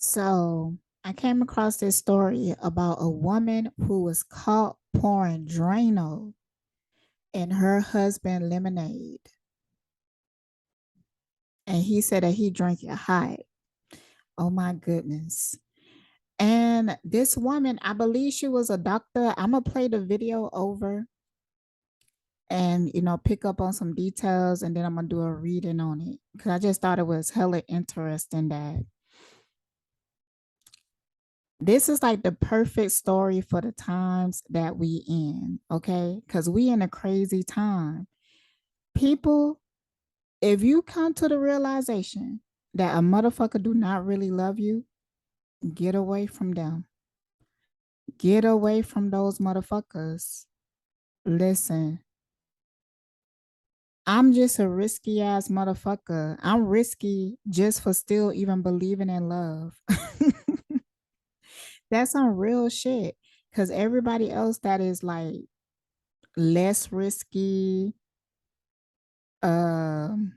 So I came across this story about a woman who was caught pouring Drano in her husband lemonade. And he said that he drank it hot. Oh my goodness. And this woman, I believe she was a doctor. I'm going to play the video over and, pick up on some details. And then I'm going to do a reading on it. Because I just thought it was hella interesting that this is like the perfect story for the times that we in, okay? Because we in a crazy time. People, if you come to the realization that a motherfucker do not really love you, get away from them. Get away from those motherfuckers. Listen, I'm just a risky ass motherfucker. I'm risky just for still even believing in love. That's some real shit. Cause everybody else that is like less risky, um,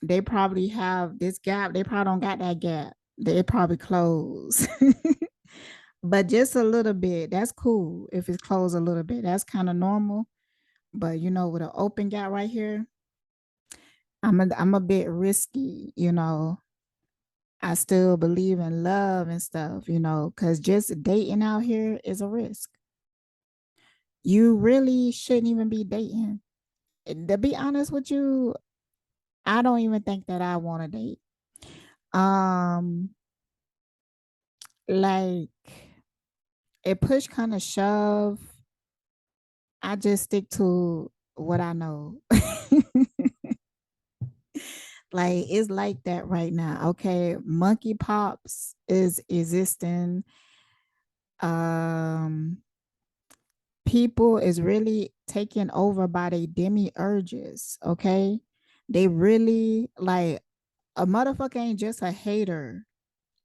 they probably have this gap. They probably don't got that gap. They probably close. But just a little bit. That's cool. If it's closed a little bit, that's kind of normal. But with an open gap right here, I'm a bit risky, I still believe in love and stuff, because just dating out here is a risk. You really shouldn't even be dating. To be honest with you, I don't even think that I want to date. Um, like it push kind of shove. I just stick to what I know. Like it's like that right now. Okay, monkey pops is existing. Um, people is really taken over by their demiurges. Okay, they really like a motherfucker ain't just a hater.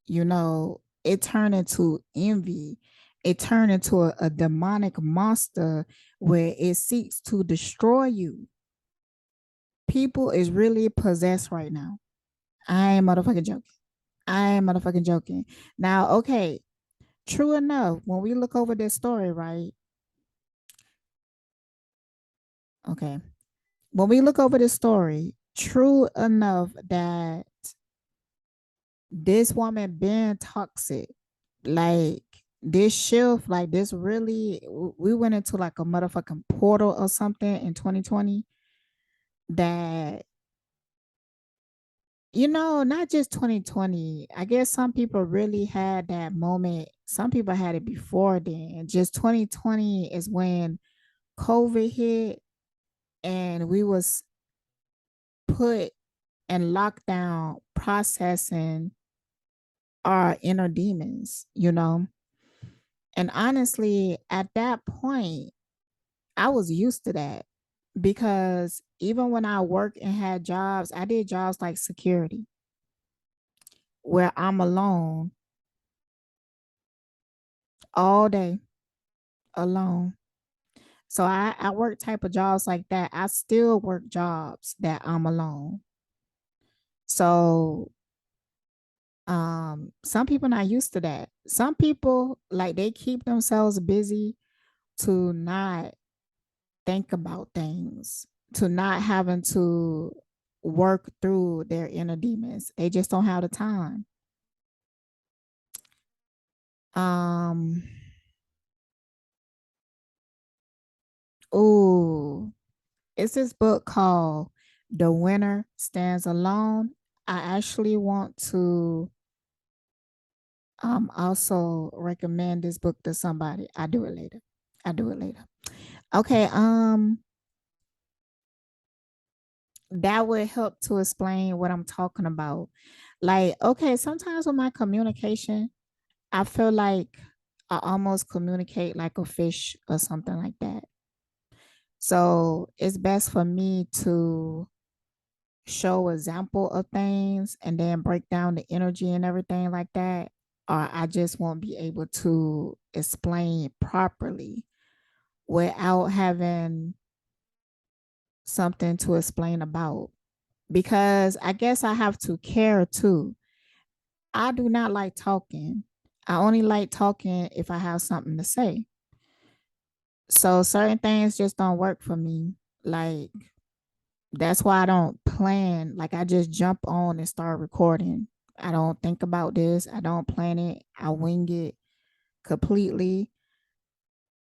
It turned into envy. It turned into a demonic monster where it seeks to destroy you. People is really possessed right now. I ain't motherfucking joking. I ain't motherfucking joking. Now, okay, true enough, when we look over this story, right? Okay. When we look over this story, true enough that this woman been toxic. Like this shift, like this really, we went into like a motherfucking portal or something in 2020 that, not just 2020. I guess some people really had that moment. Some people had it before then. Just 2020 is when COVID hit and we was put in lockdown processing our inner demons. And honestly, at that point, I was used to that because even when I worked and had jobs, I did jobs like security where I'm alone all day alone. So I work type of jobs like that. I still work jobs that I'm alone. So some people not used to that. Some people like they keep themselves busy to not think about things, to not having to work through their inner demons. They just don't have the time. Um, oh, it's this book called The Winner Stands Alone. I actually want to also recommend this book to somebody. I do it later. I do it later. Okay, that would help to explain what I'm talking about. Like, okay, sometimes with my communication, I feel like I almost communicate like a fish or something like that. So it's best for me to show example of things and then break down the energy and everything like that. Or I just won't be able to explain properly without having something to explain about. Because I guess I have to care too. I do not like talking. I only like talking if I have something to say. So certain things just don't work for me. Like, that's why I don't plan. Like, I just jump on and start recording. I don't think about this. I don't plan it. I wing it completely.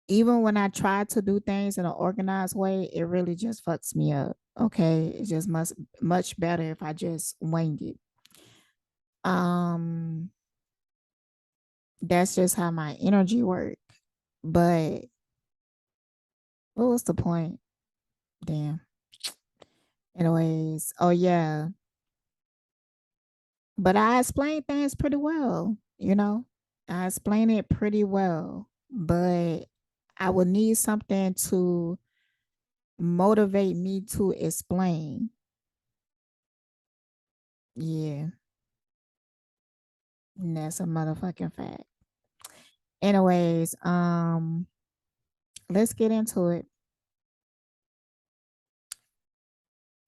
Even when I try to do things in an organized way, it really just fucks me up. Okay. It's just much better if I just wing it. Um, that's just how my energy work. But what was the point? Damn. Anyways, oh yeah. But I explain things pretty well, you know. I explain it pretty well, but I would need something to motivate me to explain. Yeah, and that's a motherfucking fact. Anyways, let's get into it.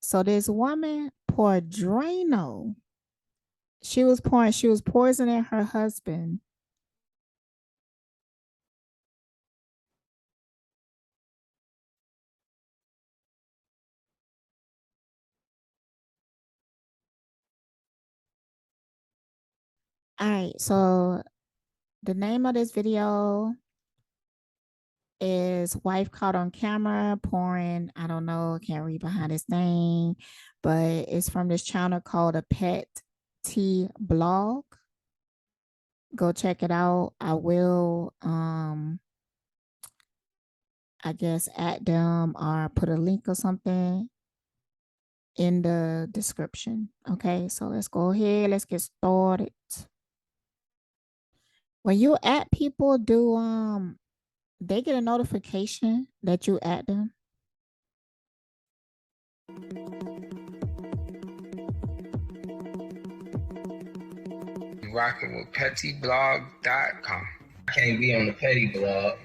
So this woman poured Drano. She was poisoning her husband. All right, so the name of this video is wife caught on camera pouring, I don't know, can't read behind his name, but it's from this channel called a Pet Tea Blog. Go check it out. I will I guess at them or put a link or something in the description. Okay, so let's go ahead, let's get started. When you at people, do they get a notification that you at them? Rocking with pettyblog.com. I can't be on the petty blog.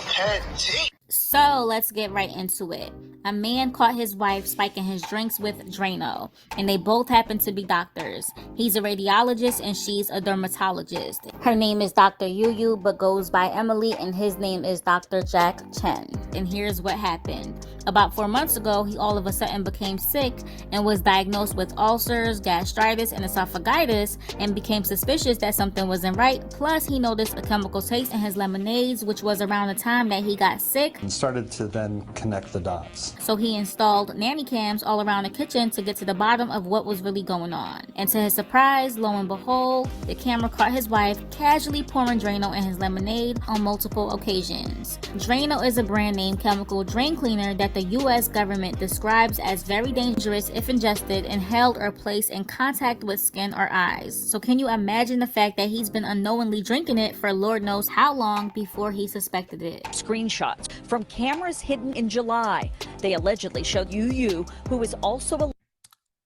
Petty. So let's get right into it. A man caught his wife spiking his drinks with Drano, and they both happen to be doctors. He's a radiologist and she's a dermatologist. Her name is Dr. Yu, but goes by Emily, and his name is Dr. Jack Chen. And here's what happened. About 4 months ago, he all of a sudden became sick and was diagnosed with ulcers, gastritis, and esophagitis, and became suspicious that something wasn't right. Plus, he noticed a chemical taste in his lemonades, which was around the time that he got sick. And started to then connect the dots. So he installed nanny cams all around the kitchen to get to the bottom of what was really going on. And to his surprise, lo and behold, the camera caught his wife casually pouring Drano in his lemonade on multiple occasions. Drano is a brand name chemical drain cleaner that the US government describes as very dangerous if ingested, inhaled, or placed in contact with skin or eyes. So can you imagine the fact that he's been unknowingly drinking it for Lord knows how long before he suspected it? Screenshots from cameras hidden in July. They allegedly showed Yu, who is also a...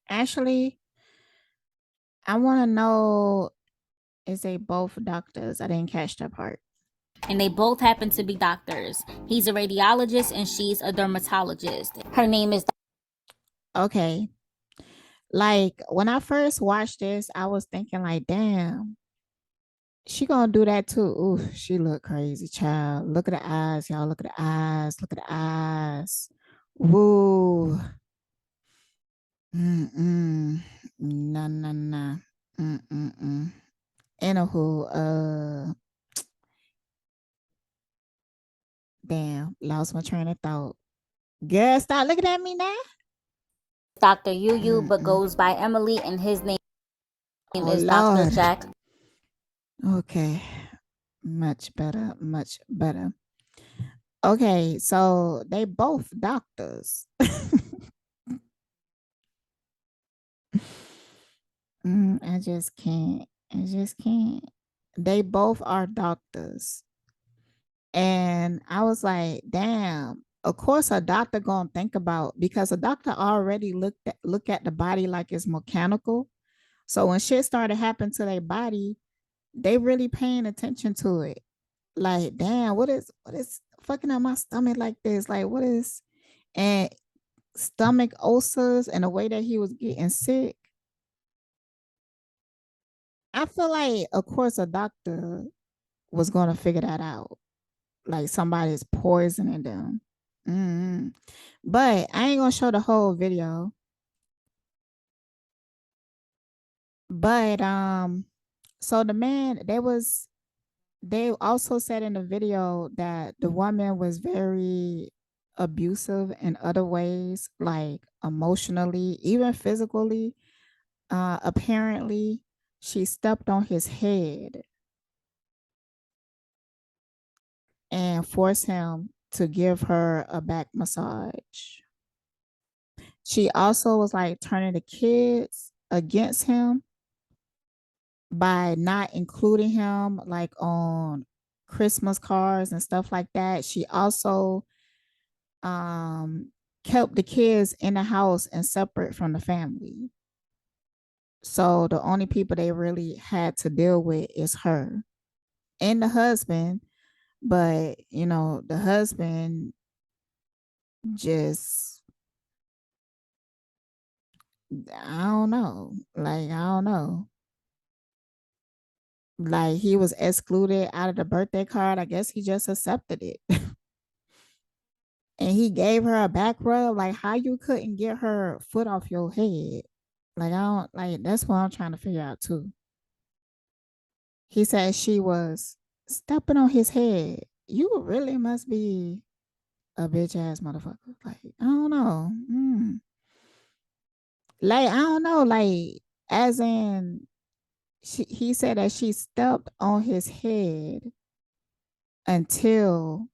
Actually, I want to know, is they both doctors? I didn't catch that part. And they both happen to be doctors. He's a radiologist and she's a dermatologist. Her name is... Okay. Like, when I first watched this, I was thinking like, damn, she gonna do that too. Ooh, she look crazy, child. Look at the eyes, y'all. Look at the eyes. Look at the eyes. Woo. Nah, nah, nah. Anywho, damn, lost my train of thought. Girl, stop looking at me now. Dr. Yu, but goes by Emily, and his name is Lord. Dr. Jack. Okay, much better, much better. Okay, so they both doctors. I just can't. I just can't. They both are doctors. And I was like, damn, of course a doctor gonna think about, because a doctor already look at the body like it's mechanical. So when shit started happening to their body, they really paying attention to it. Like, damn, what is fucking up my stomach like this? Like, what is, and stomach ulcers and the way that he was getting sick. I feel like, of course, a doctor was going to figure that out. Like somebody's poisoning them. Mm-hmm. But I ain't gonna show the whole video. But so the man, they also said in the video that the woman was very abusive in other ways, like emotionally, even physically. Apparently, she stepped on his head and forced him to give her a back massage. She also was like turning the kids against him by not including him like on Christmas cards and stuff like that. She also um kept the kids in the house and separate from the family. So the only people they really had to deal with is her and the husband. But you know, the husband just, I don't know. Like, I don't know. Like he was excluded out of the birthday card. I guess he just accepted it. And he gave her a back rub. Like, how you couldn't get her foot off your head? Like, I don't, like, that's what I'm trying to figure out too. He said she was stepping on his head. You really must be a bitch ass motherfucker. Like, I don't know. Like, I don't know. Like, as in, he said that she stepped on his head until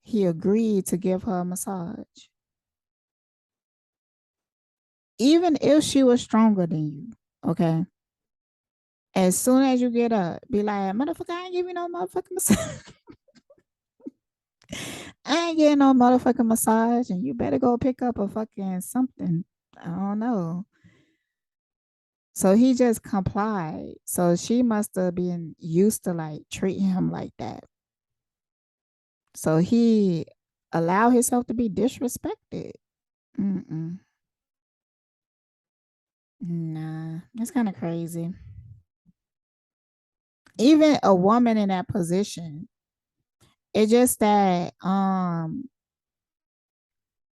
he agreed to give her a massage. Even if she was stronger than you, okay? As soon as you get up, be like, motherfucker, I ain't giving no motherfucking massage. I ain't getting no motherfucking massage, and you better go pick up a fucking something. I don't know. So he just complied. So she must have been used to like treating him like that. So he allowed himself to be disrespected. Mm-mm. Nah, that's kind of crazy. Even a woman in that position, it's just that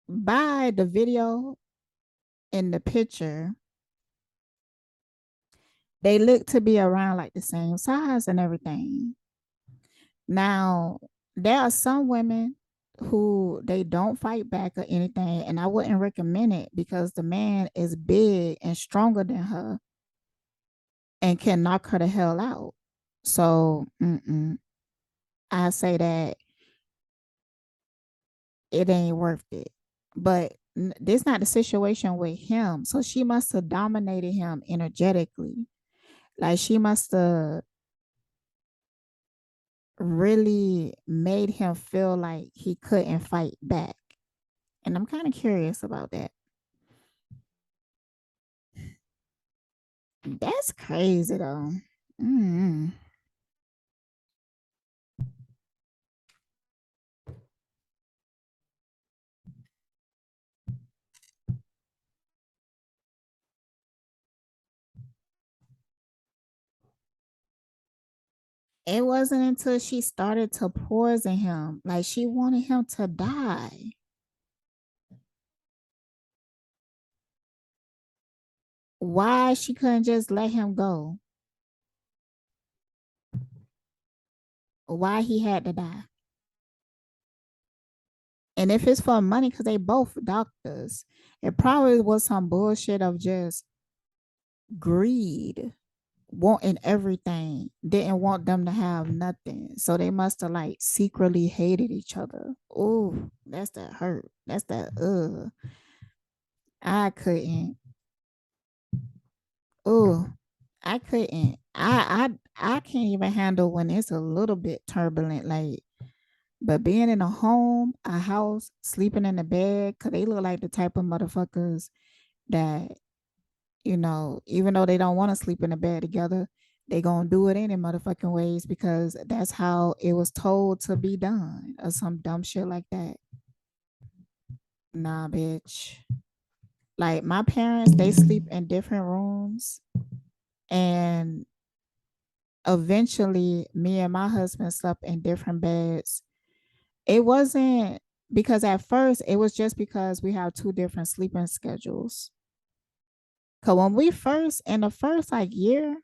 by the video in the picture, they look to be around like the same size and everything. Now, there are some women who they don't fight back or anything, and I wouldn't recommend it because the man is big and stronger than her and can knock her the hell out. So, I say that it ain't worth it. But this not the situation with him. So she must have dominated him energetically. Like she must have really made him feel like he couldn't fight back. And I'm kind of curious about that. That's crazy though. Mm-hmm. It wasn't until she started to poison him, like she wanted him to die. Why she couldn't just let him go? Why he had to die? And if it's for money, because they both doctors, it probably was some bullshit of just greed, wanting everything, didn't want them to have nothing. So they must have like secretly hated each other. Oh, that's that hurt. That's that I couldn't. Oh, I couldn't. I can't even handle when it's a little bit turbulent. Like, but being in a home, a house, sleeping in the bed, cause they look like the type of motherfuckers that, you know, even though they don't want to sleep in the bed together, they gonna do it any motherfucking ways because that's how it was told to be done, or some dumb shit like that. Nah, bitch. Like my parents, they sleep in different rooms, and eventually me and my husband slept in different beds. It wasn't because at first it was just because we have two different sleeping schedules. Cause when we first in the first like year,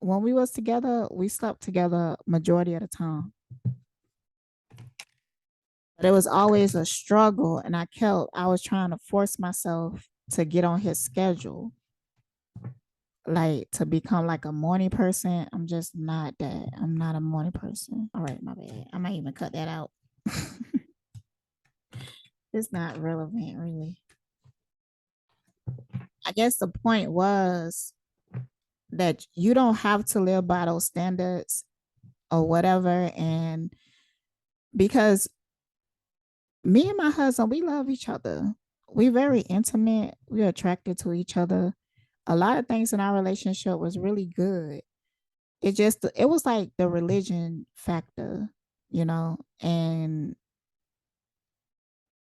when we was together, we slept together majority of the time. But it was always a struggle, and I was trying to force myself to get on his schedule, like to become like a morning person. I'm just not that. I'm not a morning person. All right, my bad. I might even cut that out. It's not relevant, really. I guess the point was that you don't have to live by those standards or whatever. And because me and my husband, we love each other. We very intimate. We're attracted to each other. A lot of things in our relationship was really good. It was like the religion factor, you know, and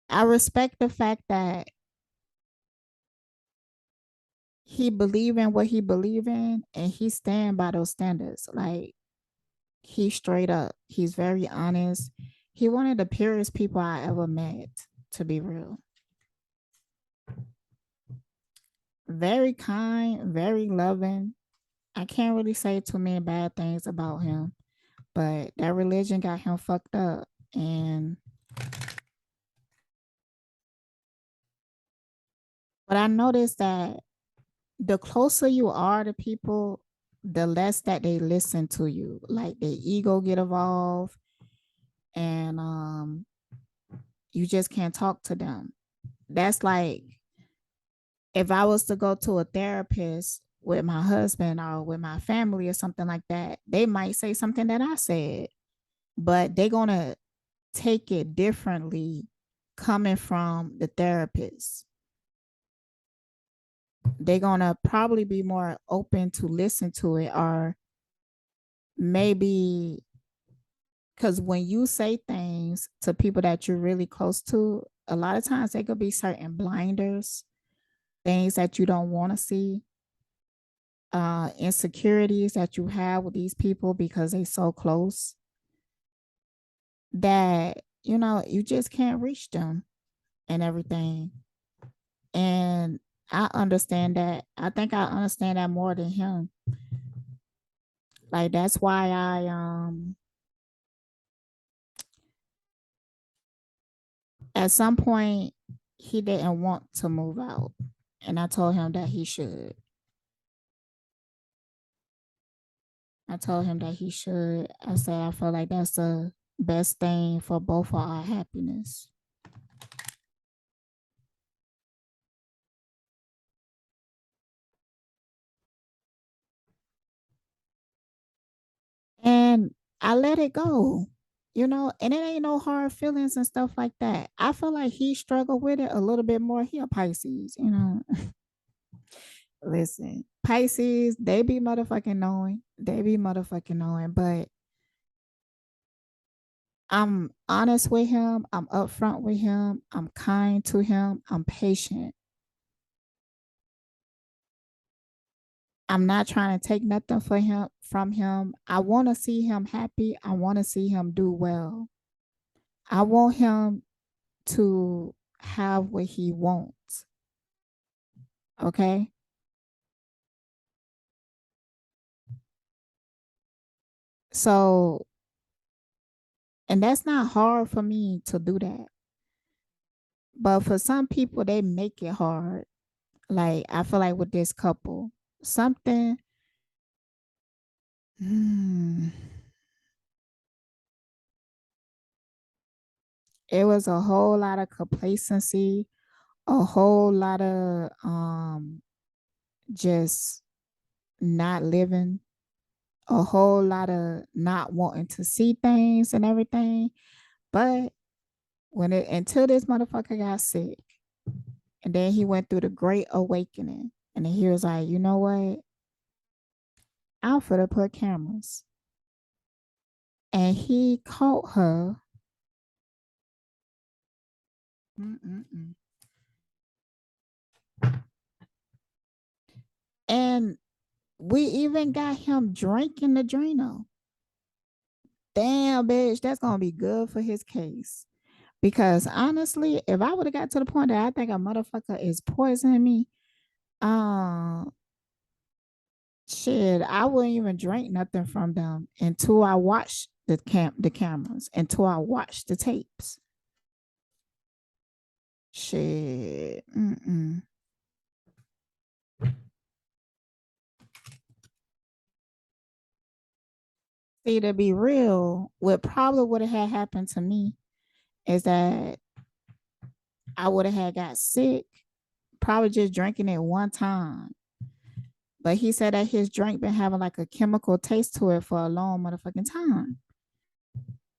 I respect the fact that he believe in what he believe in and he stand by those standards. Like he's straight up. He's very honest. He one of the purest people I ever met, to be real. Very kind, very loving. I can't really say too many bad things about him, but that religion got him fucked up. And but I noticed that the closer you are to people, the less that they listen to you. Like their ego get involved, and you just can't talk to them. That's like if I was to go to a therapist with my husband or with my family or something like that, they might say something that I said, but they're gonna take it differently coming from the therapist. They're gonna probably be more open to listen to it, or maybe because when you say things to people that you're really close to, a lot of times there could be certain blinders, things that you don't want to see, insecurities that you have with these people because they so close that you know you just can't reach them and everything. And I understand that. I think I understand that more than him. Like that's why I at some point he didn't want to move out. And I told him that he should. I told him that he should. I said I feel like that's the best thing for both of our happiness. And I let it go, you know, and it ain't no hard feelings and stuff like that. I feel like he struggled with it a little bit more. He a Pisces, you know. Listen, Pisces, they be motherfucking knowing. They be motherfucking knowing, but I'm honest with him. I'm upfront with him. I'm kind to him. I'm patient. I'm not trying to take nothing for him from him. I want to see him happy. I want to see him do well. I want him to have what he wants. Okay? So, and that's not hard for me to do that. But for some people, they make it hard. Like, I feel like with this couple, something, it was a whole lot of complacency, a whole lot of just not living, a whole lot of not wanting to see things and everything. But when it until this motherfucker got sick, and then he went through the great awakening, and then he was like, you know what? I'm finna put cameras. And he caught her. Mm-mm-mm. And We even got him drinking the Drano. Damn, bitch, that's gonna be good for his case. Because honestly, if I would have got to the point that I think a motherfucker is poisoning me, uh, shit, I wouldn't even drink nothing from them until I watch the cameras, until I watch the tapes. Shit. Mm-mm. See, to be real, what probably would have happened to me is that I would have had got sick, probably just drinking it one time. But he said that his drink been having like a chemical taste to it for a long motherfucking time.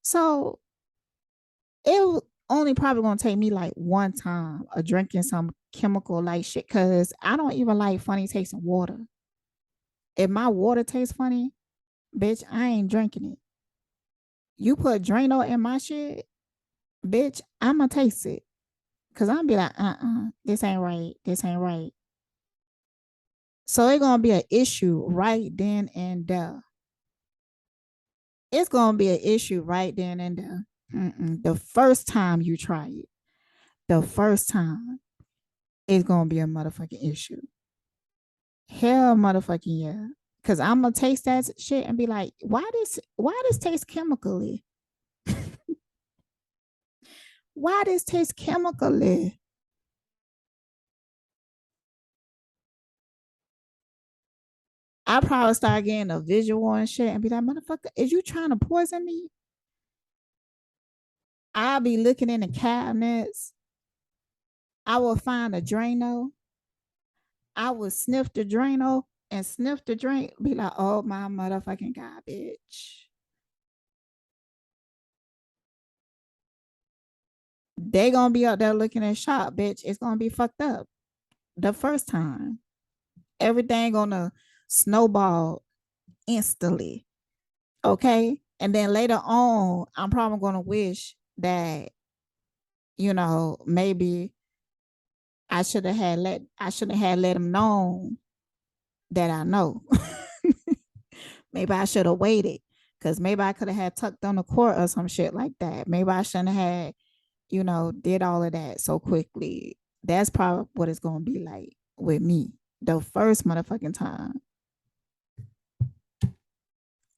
So it only probably gonna take me like one time of drinking some chemical like shit, cause I don't even like funny tasting water. If my water tastes funny, bitch, I ain't drinking it. You put Drano in my shit, bitch, I'ma taste it. Cause I'm be like, this ain't right. This ain't right. So it's gonna be an issue right then and there. It's gonna be an issue right then and there. The first time you try it, the first time, it's gonna be a motherfucking issue. Hell motherfucking yeah. Cause I'm gonna taste that shit and be like, why this taste chemically? Why this taste chemically? I probably start getting a visual and shit and be like, motherfucker, is you trying to poison me? I'll be looking in the cabinets. I will find a Drano. I will sniff the Drano and sniff the drink. Be like, oh my motherfucking god, bitch. They gonna be out there looking at shop, bitch. It's gonna be fucked up the first time. Everything gonna snowball instantly. Okay. And then later on, I'm probably gonna wish that, maybe I should have had let him know that I know. Maybe I should have waited. Cause maybe I could have had tucked on the court or some shit like that. Maybe I shouldn't have had, did all of that so quickly. That's probably what it's gonna be like with me the first motherfucking time.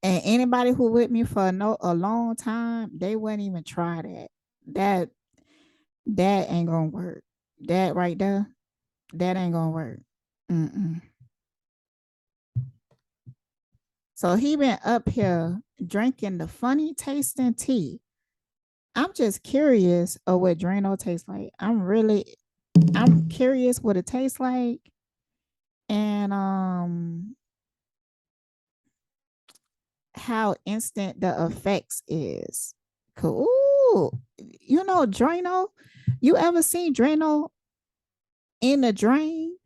And anybody who with me for a long time, they wouldn't even try that. That that ain't gonna work. That right there, that ain't gonna work. Mm-mm. So he been up here drinking the funny tasting tea. I'm just curious of what Drano tastes like. I'm curious what it tastes like. And how instant the effects is. Cool. Drano. You ever seen Drano in the drain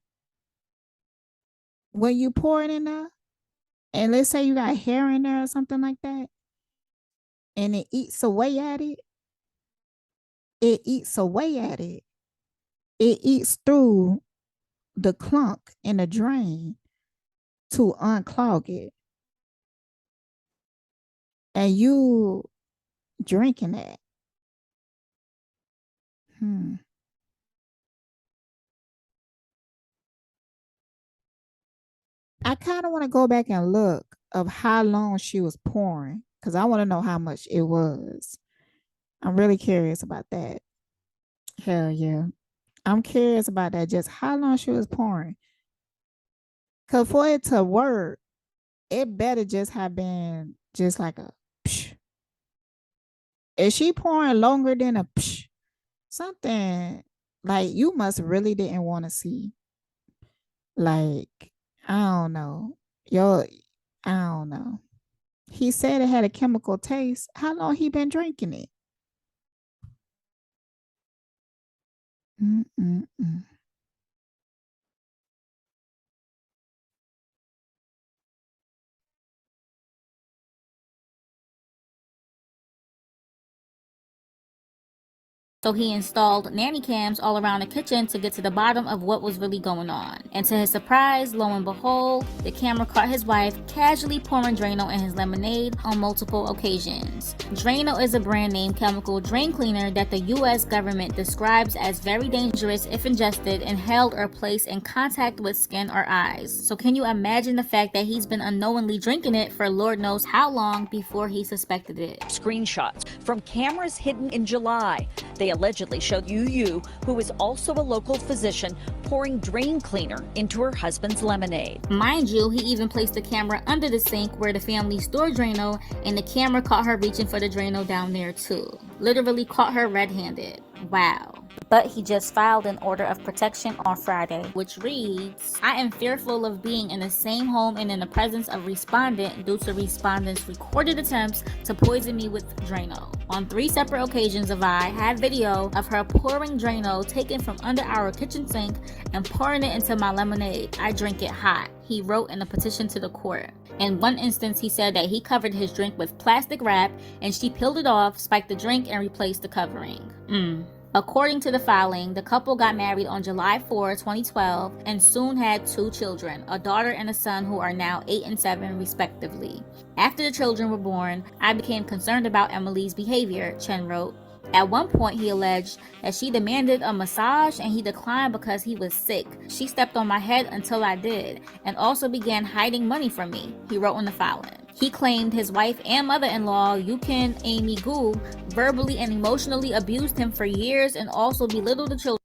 when you pour it in there? And let's say you got hair in there or something like that, and it eats away at it. It eats away at it. It eats through the clunk in the drain to unclog it. And you drinking that. Hmm. I kind of want to go back and look of how long she was pouring because I want to know how much it was. I'm really curious about that. Hell yeah. I'm curious about that. Just how long she was pouring. Cause for it to work, it better just have been just like a psh. Is she pouring longer than a psh? Something like you must really didn't want to see. Like, I don't know. Yo, I don't know. He said it had a chemical taste. How long he been drinking it? Mm-mm-mm. So he installed nanny cams all around the kitchen to get to the bottom of what was really going on. And to his surprise, lo and behold, the camera caught his wife casually pouring Drano in his lemonade on multiple occasions. Drano is a brand name chemical drain cleaner that the US government describes as very dangerous if ingested, inhaled, or placed in contact with skin or eyes. So can you imagine the fact that he's been unknowingly drinking it for Lord knows how long before he suspected it? Screenshots from cameras hidden in July. They allegedly showed Yu, who is also a local physician, pouring drain cleaner into her husband's lemonade. Mind you, he even placed the camera under the sink where the family stored Drano, and the camera caught her reaching for the Drano down there too. Literally caught her red-handed. Wow. But he just filed an order of protection on Friday, which reads, I am fearful of being in the same home and in the presence of respondent due to respondent's recorded attempts to poison me with Drano. On 3 separate occasions, I had video of her pouring Drano taken from under our kitchen sink and pouring it into my lemonade. I drink it hot, he wrote in a petition to the court. In one instance, he said that he covered his drink with plastic wrap and she peeled it off, spiked the drink, and replaced the covering. According to the filing, the couple got married on July 4, 2012, and soon had 2 children, a daughter and a son who are now 8 and 7 respectively. After the children were born, I became concerned about Emily's behavior, Chen wrote. At one point, he alleged that she demanded a massage and he declined because he was sick. She stepped on my head until I did, and also began hiding money from me, he wrote in the filing. He claimed his wife and mother-in-law, Yukin Amy Gu, verbally and emotionally abused him for years and also belittled the children.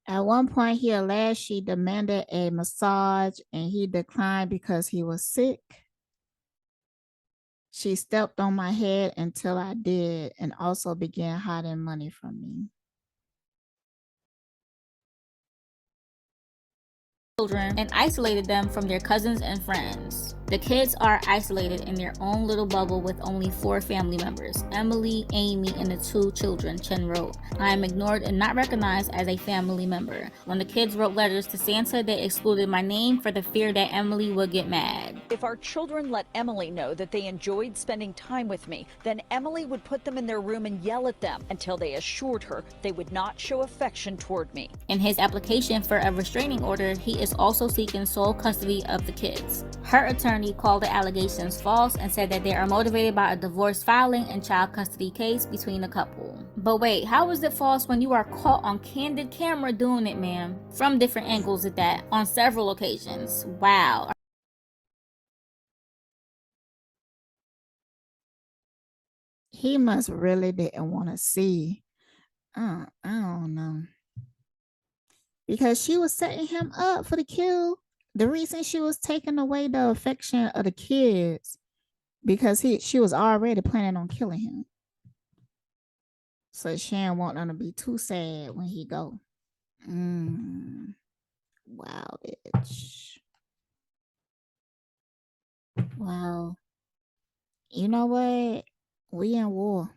At one point, he alleged she demanded a massage and he declined because he was sick. She stepped on my head until I did and also began hiding money from me. And isolated them from their cousins and friends. The kids are isolated in their own little bubble with only 4 family members, Emily, Amy, and the 2 children, Chen wrote. I am ignored and not recognized as a family member. When the kids wrote letters to Santa, they excluded my name for the fear that Emily would get mad. If our children let Emily know that they enjoyed spending time with me, then Emily would put them in their room and yell at them until they assured her they would not show affection toward me. In his application for a restraining order, he is also seeking sole custody of the kids. Her attorney called the allegations false and said that they are motivated by a divorce filing and child custody case between the couple. But wait, how is it false when you are caught on candid camera doing it, ma'am? From different angles at that, on several occasions. Wow. He must really didn't want to see. I don't know. Because she was setting him up for the kill. The reason she was taking away the affection of the kids, because she was already planning on killing him. So she didn't want them to be too sad when he go. Wow, bitch. Wow. You know what? We in war.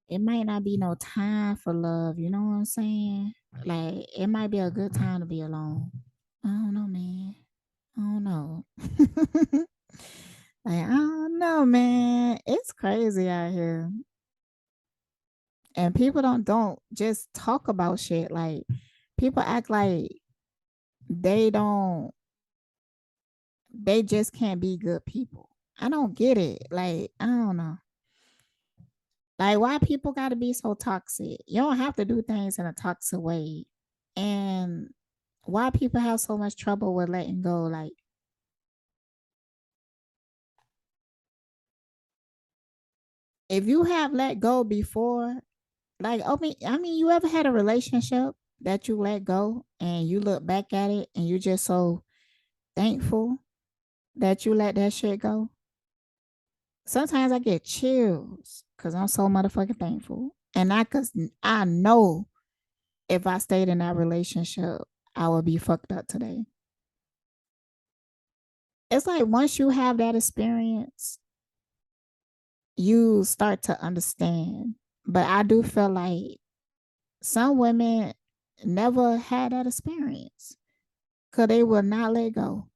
It might not be no time for love. You know what I'm saying? Like, it might be a good time to be alone. I don't know, man. I don't know. Like, I don't know, man. It's crazy out here. And people don't just talk about shit. Like, people act like they just can't be good people. I don't get it. Like, I don't know. Like, why people gotta be so toxic? You don't have to do things in a toxic way. And why people have so much trouble with letting go? Like, if you have let go before, like, I mean, you ever had a relationship that you let go and you look back at it and you're just so thankful that you let that shit go? Sometimes I get chills because I'm so motherfucking thankful. And cause I know if I stayed in that relationship, I would be fucked up today. It's like once you have that experience, you start to understand. But I do feel like some women never had that experience because they will not let go.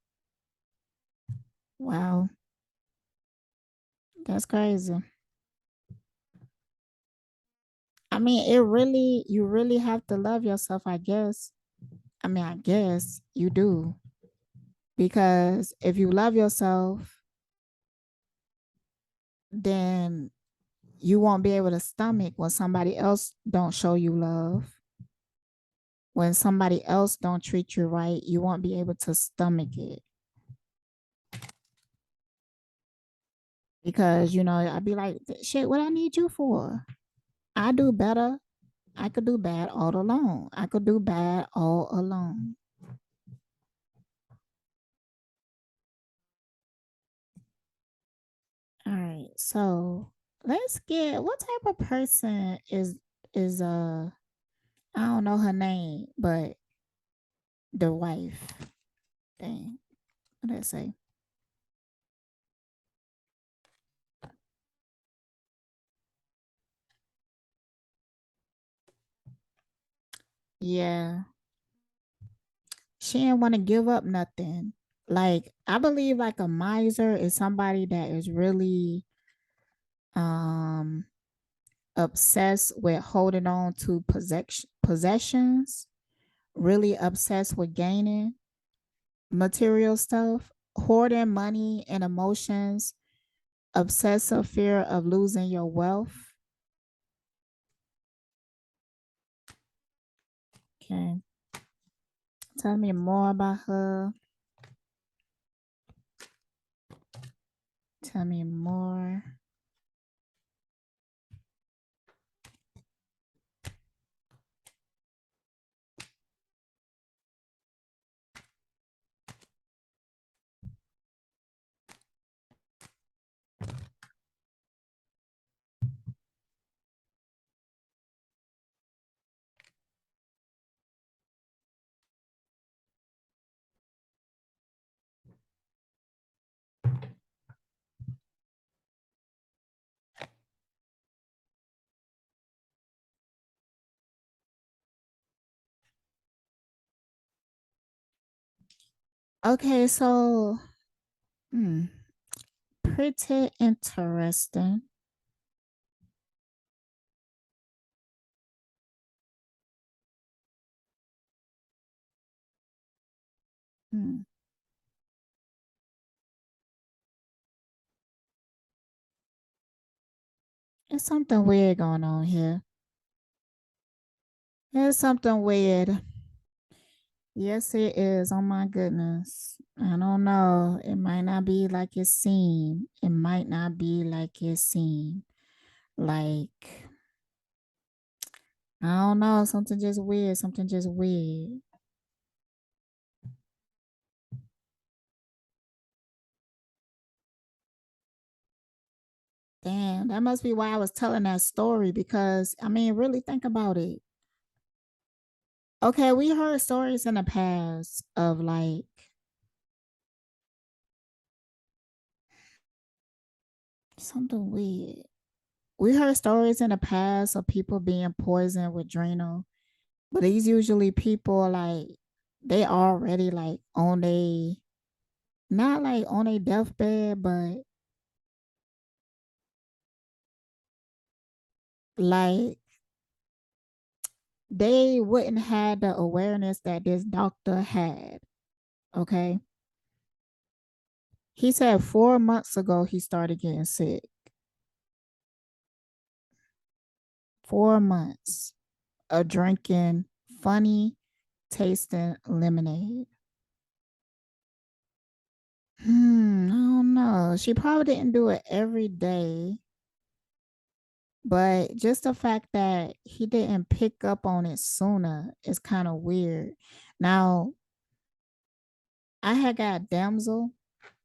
Wow. That's crazy. I mean, you really have to love yourself, I guess. I mean, I guess you do. Because if you love yourself, then you won't be able to stomach when somebody else don't show you love. When somebody else don't treat you right, you won't be able to stomach it. Because, I'd be like, shit, what I need you for? I do better. I could do bad all alone. I could do bad all alone. All right. So let's get, what type of person is I don't know her name, but the wife. Dang. What did I say? Yeah. She didn't want to give up nothing. Like, I believe like a miser is somebody that is really um obsessed with holding on to possessions, really obsessed with gaining material stuff, hoarding money and emotions, obsessive fear of losing your wealth. Okay. Tell me more about her. Tell me more. Okay, so hmm, pretty interesting. Hmm. There's something weird going on here. There's something weird. Yes, it is. Oh my goodness. I don't know. It might not be like it seemed. It might not be like it seemed. Like, I don't know. Something just weird. Something just weird. Damn, that must be why I was telling that story because, I mean, really think about it. Okay, we heard stories in the past of like something weird. We heard stories in the past of people being poisoned with Drano, but these usually people like they already like on a not like on a deathbed, but like they wouldn't have the awareness that this doctor had. Okay. He said 4 months ago he started getting sick. 4 months of drinking funny tasting lemonade. I don't know. She probably didn't do it every day, but just the fact that he didn't pick up on it sooner is kind of weird. Now, I had got damsel.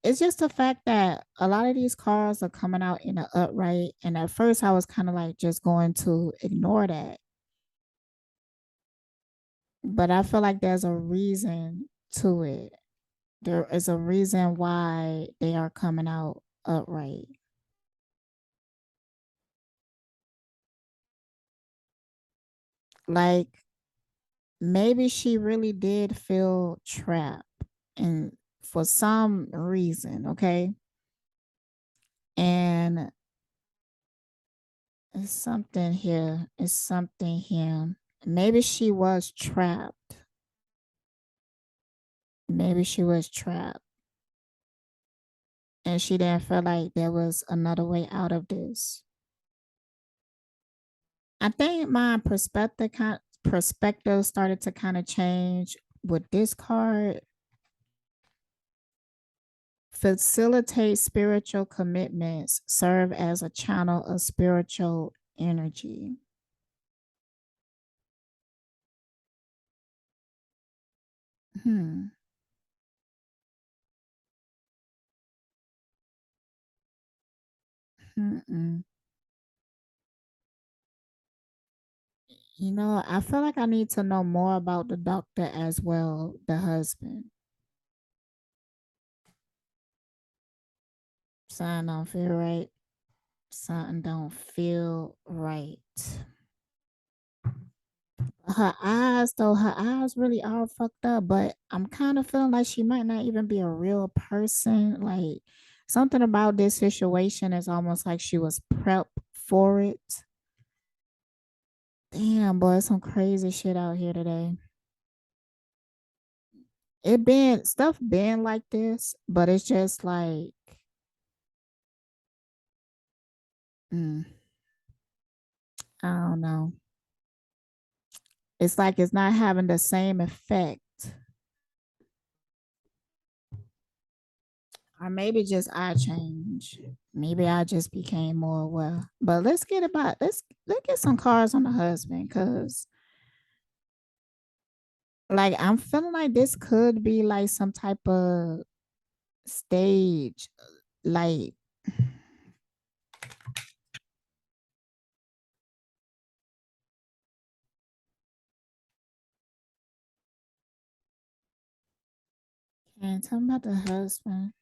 It's just the fact that a lot of these cars are coming out in the upright, and at first I was kind of like just going to ignore that, but I feel like there's a reason to it. There is a reason why they are coming out upright. Like maybe she really did feel trapped and for some reason, okay? And it's something here. It's something here. Maybe she was trapped. Maybe she was trapped. And she didn't feel like there was another way out of this. I think my perspective started to kind of change with this card. Facilitate spiritual commitments, serve as a channel of spiritual energy. Hmm. Mm-mm. You know, I feel like I need to know more about the doctor as well, the husband. Something don't feel right. Something don't feel right. Her eyes, though, her eyes really are fucked up, but I'm kind of feeling like she might not even be a real person. Like something about this situation is almost like she was prepped for it. Damn, boy, some crazy shit out here today. It been stuff been like this, but it's just like, mm, I don't know. It's like it's not having the same effect. Or maybe just I change. Maybe I just became more aware. But let's get some cards on the husband, because like I'm feeling like this could be like some type of stage, like can't tell me about the husband.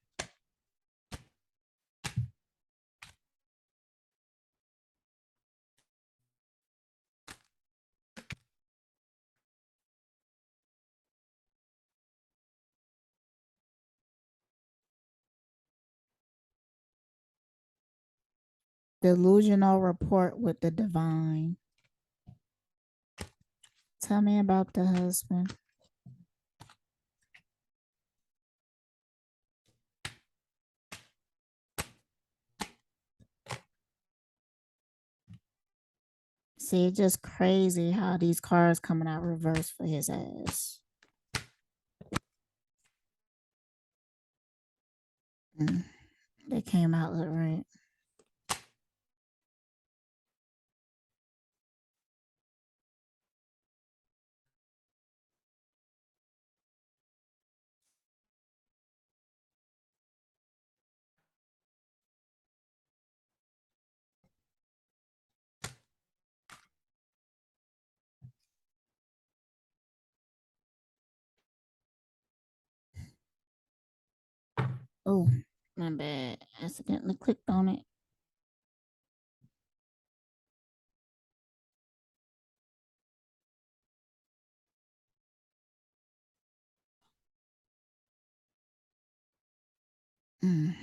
Delusional rapport with the divine. Tell me about the husband. See, it's just crazy how these cards coming out reverse for his ass. They came out right. Oh, my bad. Accidentally clicked on it. Mm.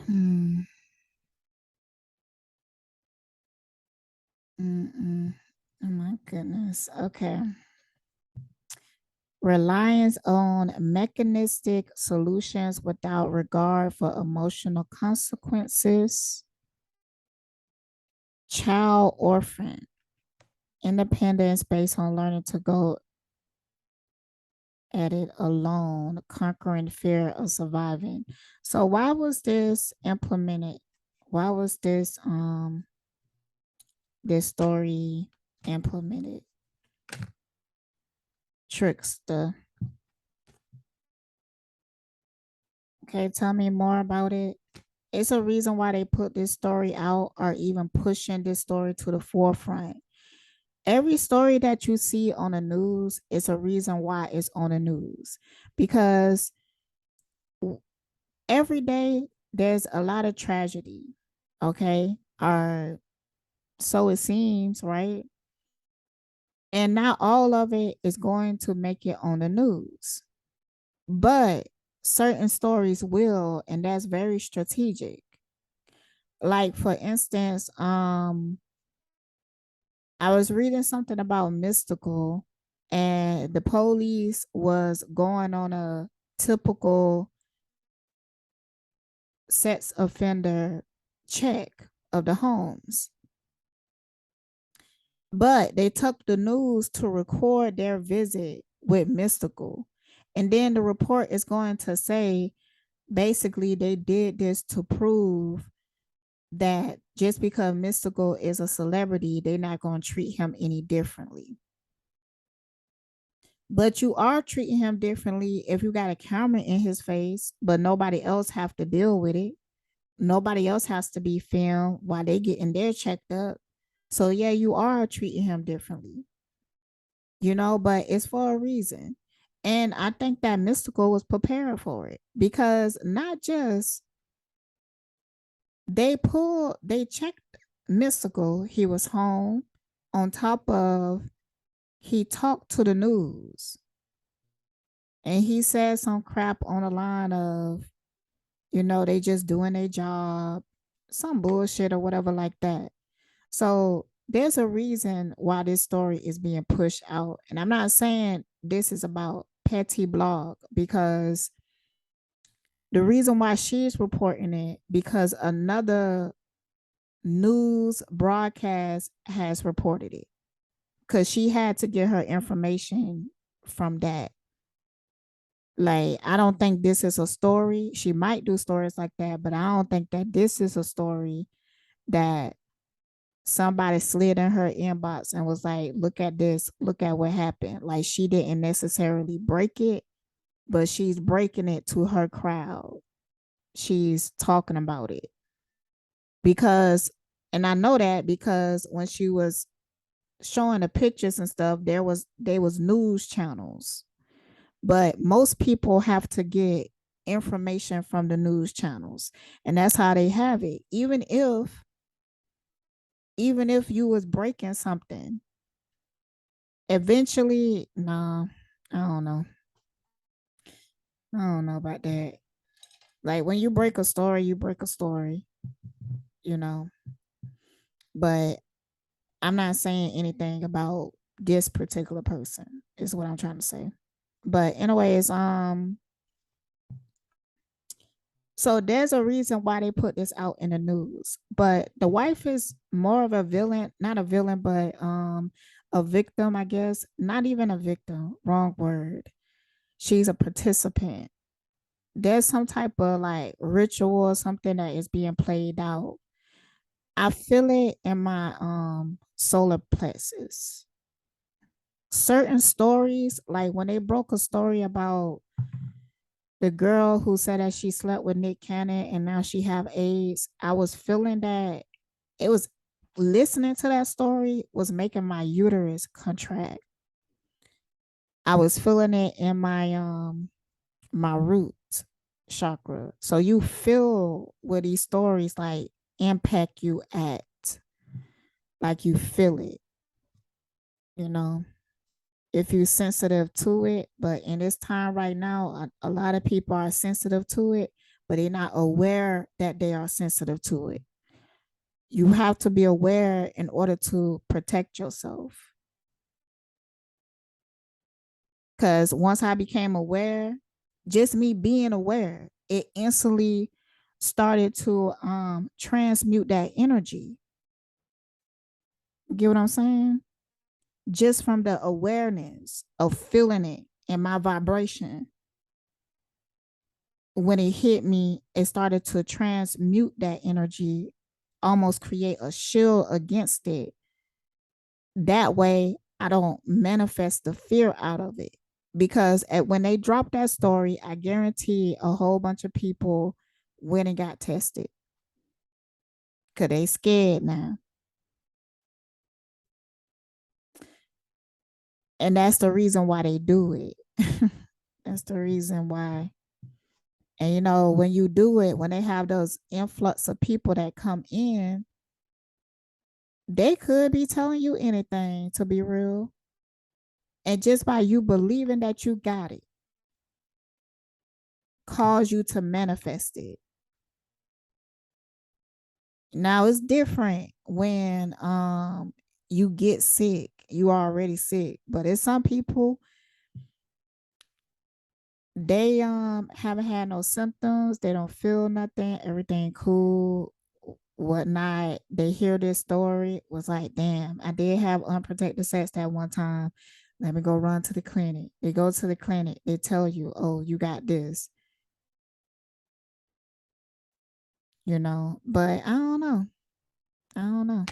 Hmm. Mm-mm. Oh my goodness. Okay. Reliance on mechanistic solutions without regard for emotional consequences. Child orphan. Independence based on learning to go at it alone, conquering fear of surviving. So why was this implemented? Why was this story implemented? Trickster. Okay, tell me more about it. It's a reason why they put this story out or even pushing this story to the forefront. Every story that you see on the news is a reason why it's on the news, because every day there's a lot of tragedy, okay? Or so it seems, right? And not all of it is going to make it on the news. But certain stories will, and that's very strategic. Like for instance, I was reading something about mystical, and the police was going on a typical sex offender check of the homes. But they took the news to record their visit with mystical. And then the report is going to say basically they did this to prove that just because mystical is a celebrity, they're not going to treat him any differently. But you are treating him differently if you got a camera in his face, but nobody else have to deal with it. Nobody else has to be filmed while they getting their checked up. So yeah, you are treating him differently, but it's for a reason. And I think that mystical was prepared for it, because not just they checked mystical, he was home, on top of he talked to the news, and he said some crap on the line of, they just doing their job, some bullshit or whatever like that. So there's a reason why this story is being pushed out. And I'm not saying this is about Petty Blog, because the reason why she's reporting it, because another news broadcast has reported it, because she had to get her information from that. Like, I don't think this is a story. She might do stories like that, but I don't think that this is a story that somebody slid in her inbox and was like, look at this, look at what happened. Like, she didn't necessarily break it, but she's breaking it to her crowd. She's talking about it because, and I know that because when she was showing the pictures and stuff, there was news channels, but most people have to get information from the news channels, and that's how they have it. Even if you was breaking something, eventually, nah, I don't know about that. Like, when you break a story, you break a story, you know. But I'm not saying anything about this particular person, is what I'm trying to say. But anyways, so there's a reason why they put this out in the news. But the wife is more of a villain, not a villain, but a victim, I guess. Not even a victim, wrong word. She's a participant. There's some type of like ritual or something that is being played out. I feel it in my solar plexus. Certain stories, like when they broke a story about the girl who said that she slept with Nick Cannon and now she have AIDS, I was feeling that it was, listening to that story was making my uterus contract. I was feeling it in my root chakra. So you feel where these stories like impact you at, like you feel it, you know, if you're sensitive to it. But in this time right now, a lot of people are sensitive to it, but they're not aware that they are sensitive to it. You have to be aware in order to protect yourself. Because once I became aware, just me being aware, it instantly started to transmute that energy. Get what I'm saying? Just from the awareness of feeling it in my vibration. When it hit me, it started to transmute that energy, almost create a shield against it. That way, I don't manifest the fear out of it. Because when they dropped that story, I guarantee a whole bunch of people went and got tested. Because they scared now. And that's the reason why they do it. That's the reason why. And when you do it, when they have those influx of people that come in, they could be telling you anything, to be real. And just by you believing that you got it, cause you to manifest it. Now it's different when you get sick. You are already sick, but it's some people, they haven't had no symptoms, they don't feel nothing, everything cool, whatnot. They hear this story, was like, damn, I did have unprotected sex that one time. Let me go run to the clinic. They go to the clinic, they tell you, oh, you got this, you know. But I don't know. I don't know.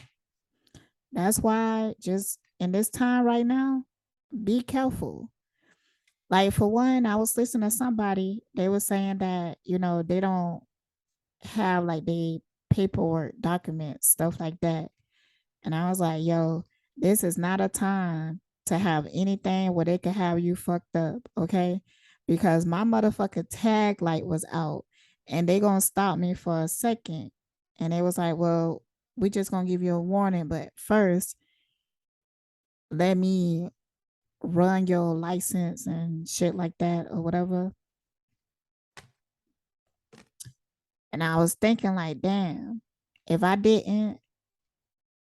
That's why just in this time right now, be careful. Like for one, I was listening to somebody, they were saying that, you know, they don't have like the paperwork, documents, stuff like that. And I was like, yo, this is not a time to have anything where they can have you fucked up, okay? Because my motherfucking tag light was out and they gonna stop me for a second. And they was like, well, we just gonna give you a warning, but first, let me run your license and shit like that or whatever. And I was thinking like, damn, if I didn't,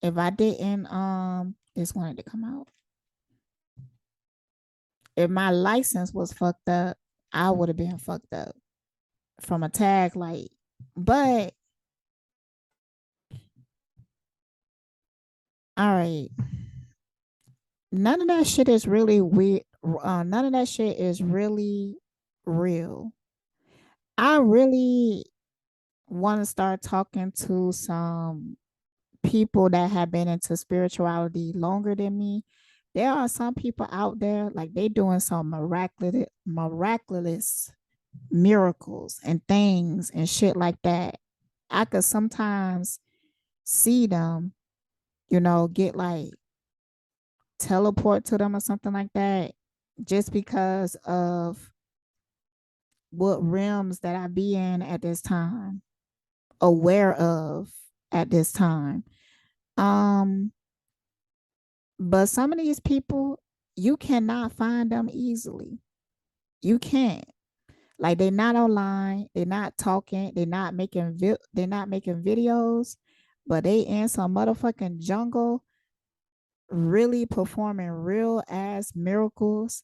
this wanted to come out. If my license was fucked up, I would have been fucked up from a tag light. But all right, none of that shit is really weird. None of that shit is really real. I really want to start talking to some people that have been into spirituality longer than me. There are some people out there like they doing some miraculous miracles and things and shit like that. I could sometimes see them, you know, get like teleport to them or something like that just because of what realms that I be in at this time, aware of at this time. Um, but some of these people, you cannot find them easily. You can't. Like they're not online, they're not talking, they're not making videos, but they in some motherfucking jungle really performing real ass miracles,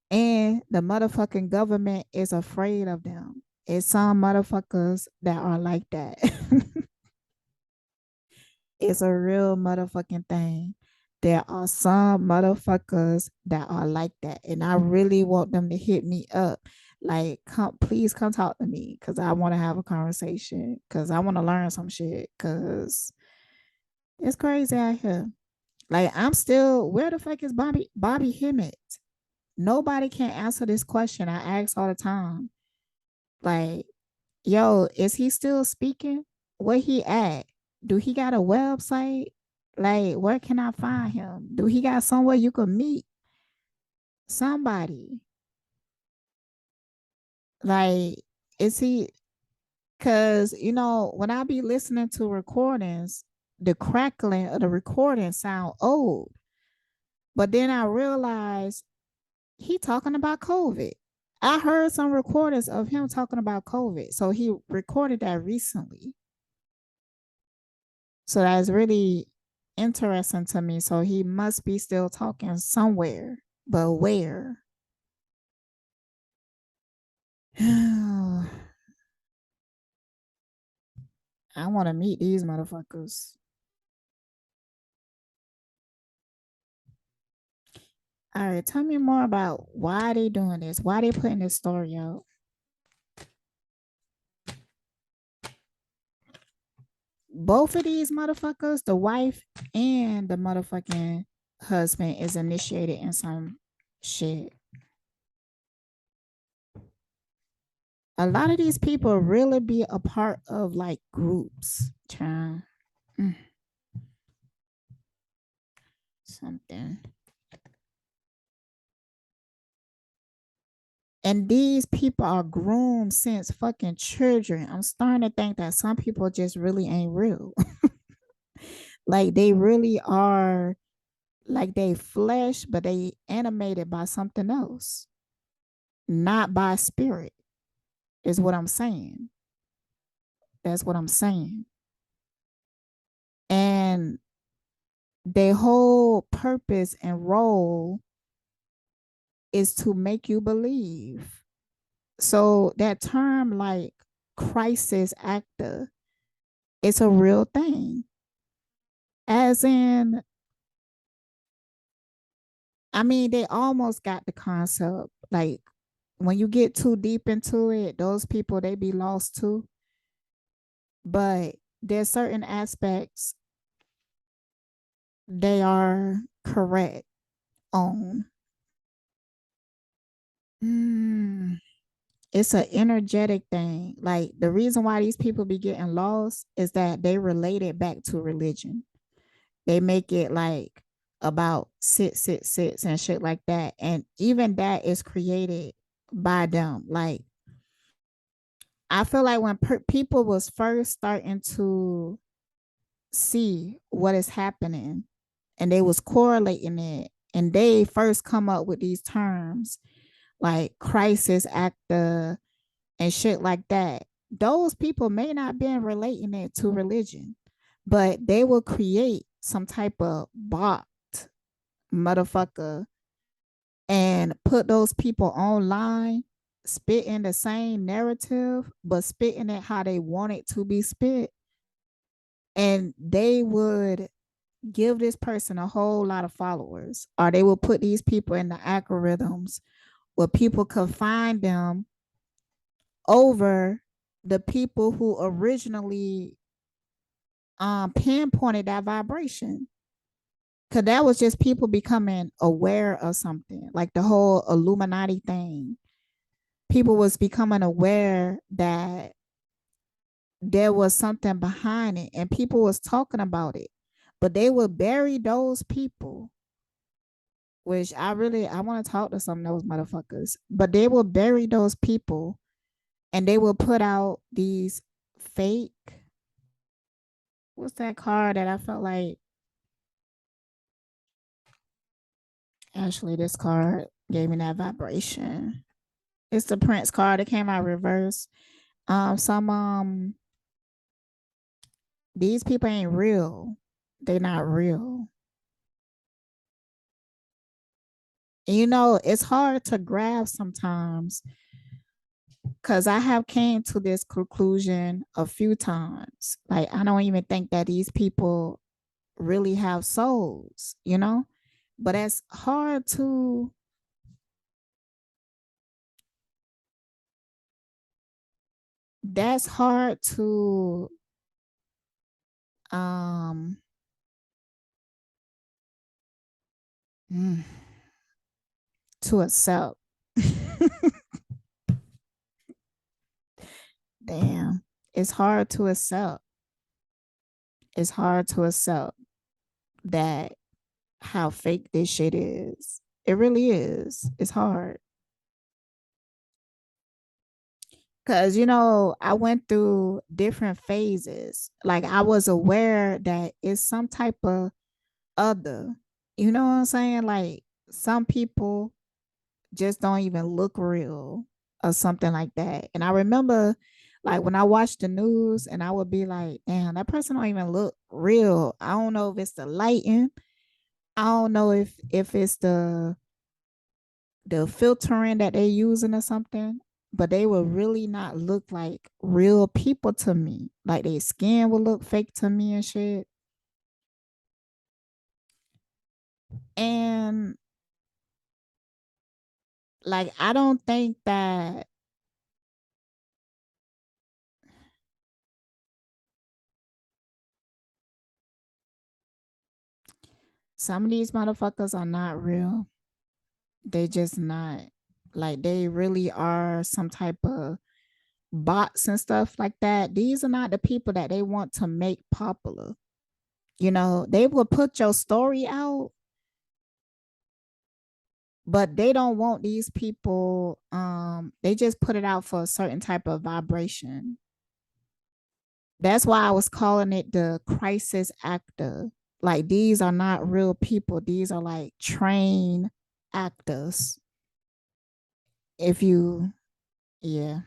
and the motherfucking government is afraid of them. It's some motherfuckers that are like that. It's a real motherfucking thing. There are some motherfuckers that are like that, and I really want them to hit me up. Like, please come talk to me, cause I want to have a conversation, cause I want to learn some shit, cause it's crazy out here. Like, I'm still, where the fuck is Bobby Hemmett? Nobody can answer this question. I ask all the time. Like, yo, is he still speaking? Where he at? Do he got a website? Like, where can I find him? Do he got somewhere you could meet somebody? Like, is he? Because, you know, when I be listening to recordings, the crackling of the recording sound old. But then I realized he talking about COVID. I heard some recordings of him talking about COVID. So he recorded that recently. So that's really interesting to me. So he must be still talking somewhere, but where? I want to meet these motherfuckers. All right, tell me more about why they doing this. Why they putting this story out? Both of these motherfuckers, the wife and the motherfucking husband, is initiated in some shit. A lot of these people really be a part of like groups. Trying something. And these people are groomed since fucking children. I'm starting to think that some people just really ain't real. Like they really are, like they flesh, but they animated by something else, not by spirit. is what I'm saying. That's what I'm saying. And their whole purpose and role is to make you believe. So that term, like crisis actor, it's a real thing. As in, I mean, they almost got the concept. Like when you get too deep into it, those people, they be lost too. But there's certain aspects they are correct on. It's an energetic thing. Like the reason why these people be getting lost is that they relate it back to religion. They make it like about sit and shit like that. And even that is created by them. Like I feel like when people was first starting to see what is happening and they was correlating it and they first come up with these terms like crisis actor and shit like that, those people may not be relating it to religion, but they will create some type of bot motherfucker and put those people online spitting the same narrative but spitting it how they want it to be spit, and they would give this person a whole lot of followers, or they will put these people in the algorithms where people could find them over the people who originally pinpointed that vibration. Cause that was just people becoming aware of something, like the whole Illuminati thing. People was becoming aware that there was something behind it and people was talking about it. But they would bury those people, which I want to talk to some of those motherfuckers. But they will bury those people and they will put out these fake, what's that card that I felt like, actually this card gave me that vibration. It's the Prince card. It came out reverse. Some these people ain't real. They not real. And you know, it's hard to grasp sometimes because I have came to this conclusion a few times. Like I don't even think that these people really have souls, you know? But it's hard to that's hard um mm, to accept. Damn. It's hard to accept. It's hard to accept that how fake this shit is. It really is. It's hard. Cause you know, I went through different phases. Like I was aware that it's some type of other. You know what I'm saying? Like some people just don't even look real or something like that. And I remember like when I watched the news and I would be like, damn, that person don't even look real. I don't know if it's the lighting. I don't know if it's the filtering that they using or something, but they will really not look like real people to me. Like their skin will look fake to me and shit. And like I don't think that some of these motherfuckers are not real. They just not. Like they really are some type of bots and stuff like that. These are not the people that they want to make popular. You know, they will put your story out, but they don't want these people, they just put it out for a certain type of vibration. That's why I was calling it the crisis actor. Like these are not real people. These are like trained actors. If you, yeah.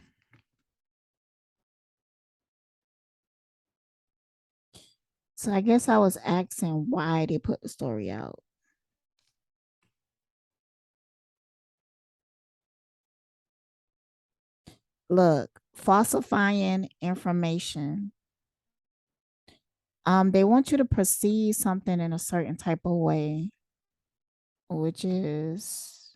So I guess I was asking why they put the story out. Look, falsifying information. They want you to perceive something in a certain type of way, which is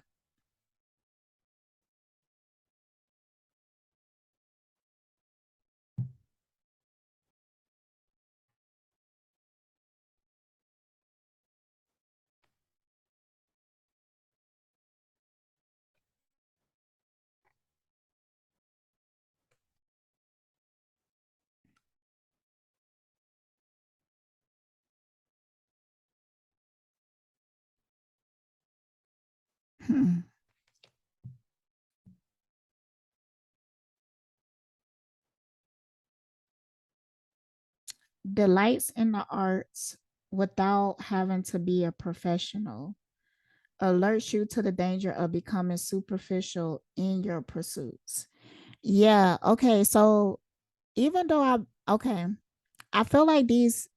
hmm, delights in the arts without having to be a professional, alerts you to the danger of becoming superficial in your pursuits. Yeah, okay. So even though I feel like these,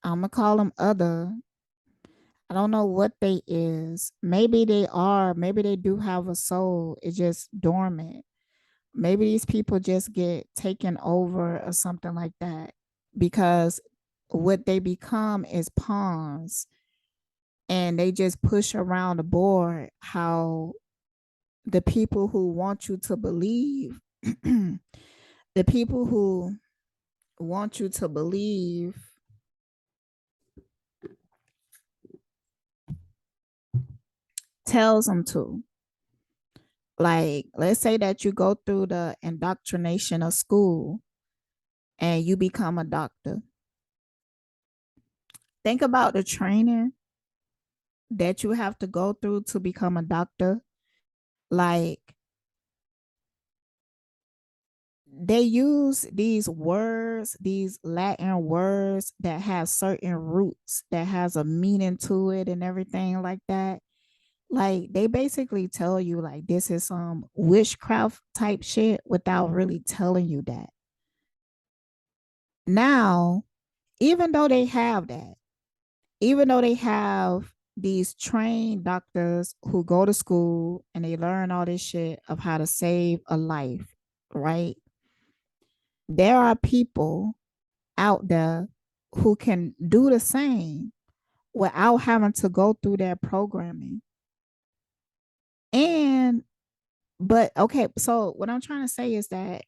I'm gonna call them other. I don't know what they is. Maybe they are. Maybe they do have a soul. It's just dormant. Maybe these people just get taken over or something like that because what they become is pawns, and they just push around the board how the people who want you to believe, the people who want you to believe tells them to. Like, let's say that you go through the indoctrination of school and you become a doctor. Think about the training that you have to go through to become a doctor. Like, they use these words, these Latin words that have certain roots that has a meaning to it and everything like that. Like, they basically tell you like this is some witchcraft type shit without really telling you that. Now, even though they have that, even though they have these trained doctors who go to school and they learn all this shit of how to save a life, right? There are people out there who can do the same without having to go through their programming. And, but okay, so what I'm trying to say is that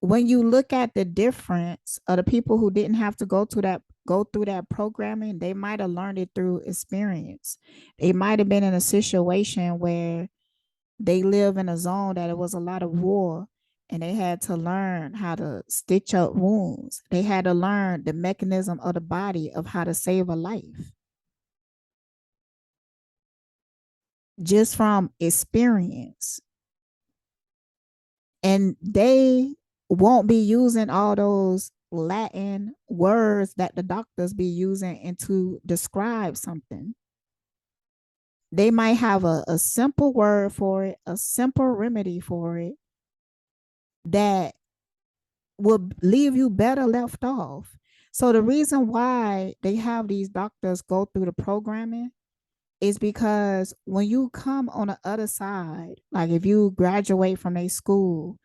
when you look at the difference of the people who didn't have to go through that programming, they might have learned it through experience. They might have been in a situation where they live in a zone that it was a lot of war, and they had to learn how to stitch up wounds. They had to learn the mechanism of the body of how to save a life just from experience. And they won't be using all those Latin words that the doctors be using and to describe something. They might have a simple word for it, a simple remedy for it that will leave you better left off. So the reason why they have these doctors go through the programming is because when you come on the other side, like if you graduate from a school,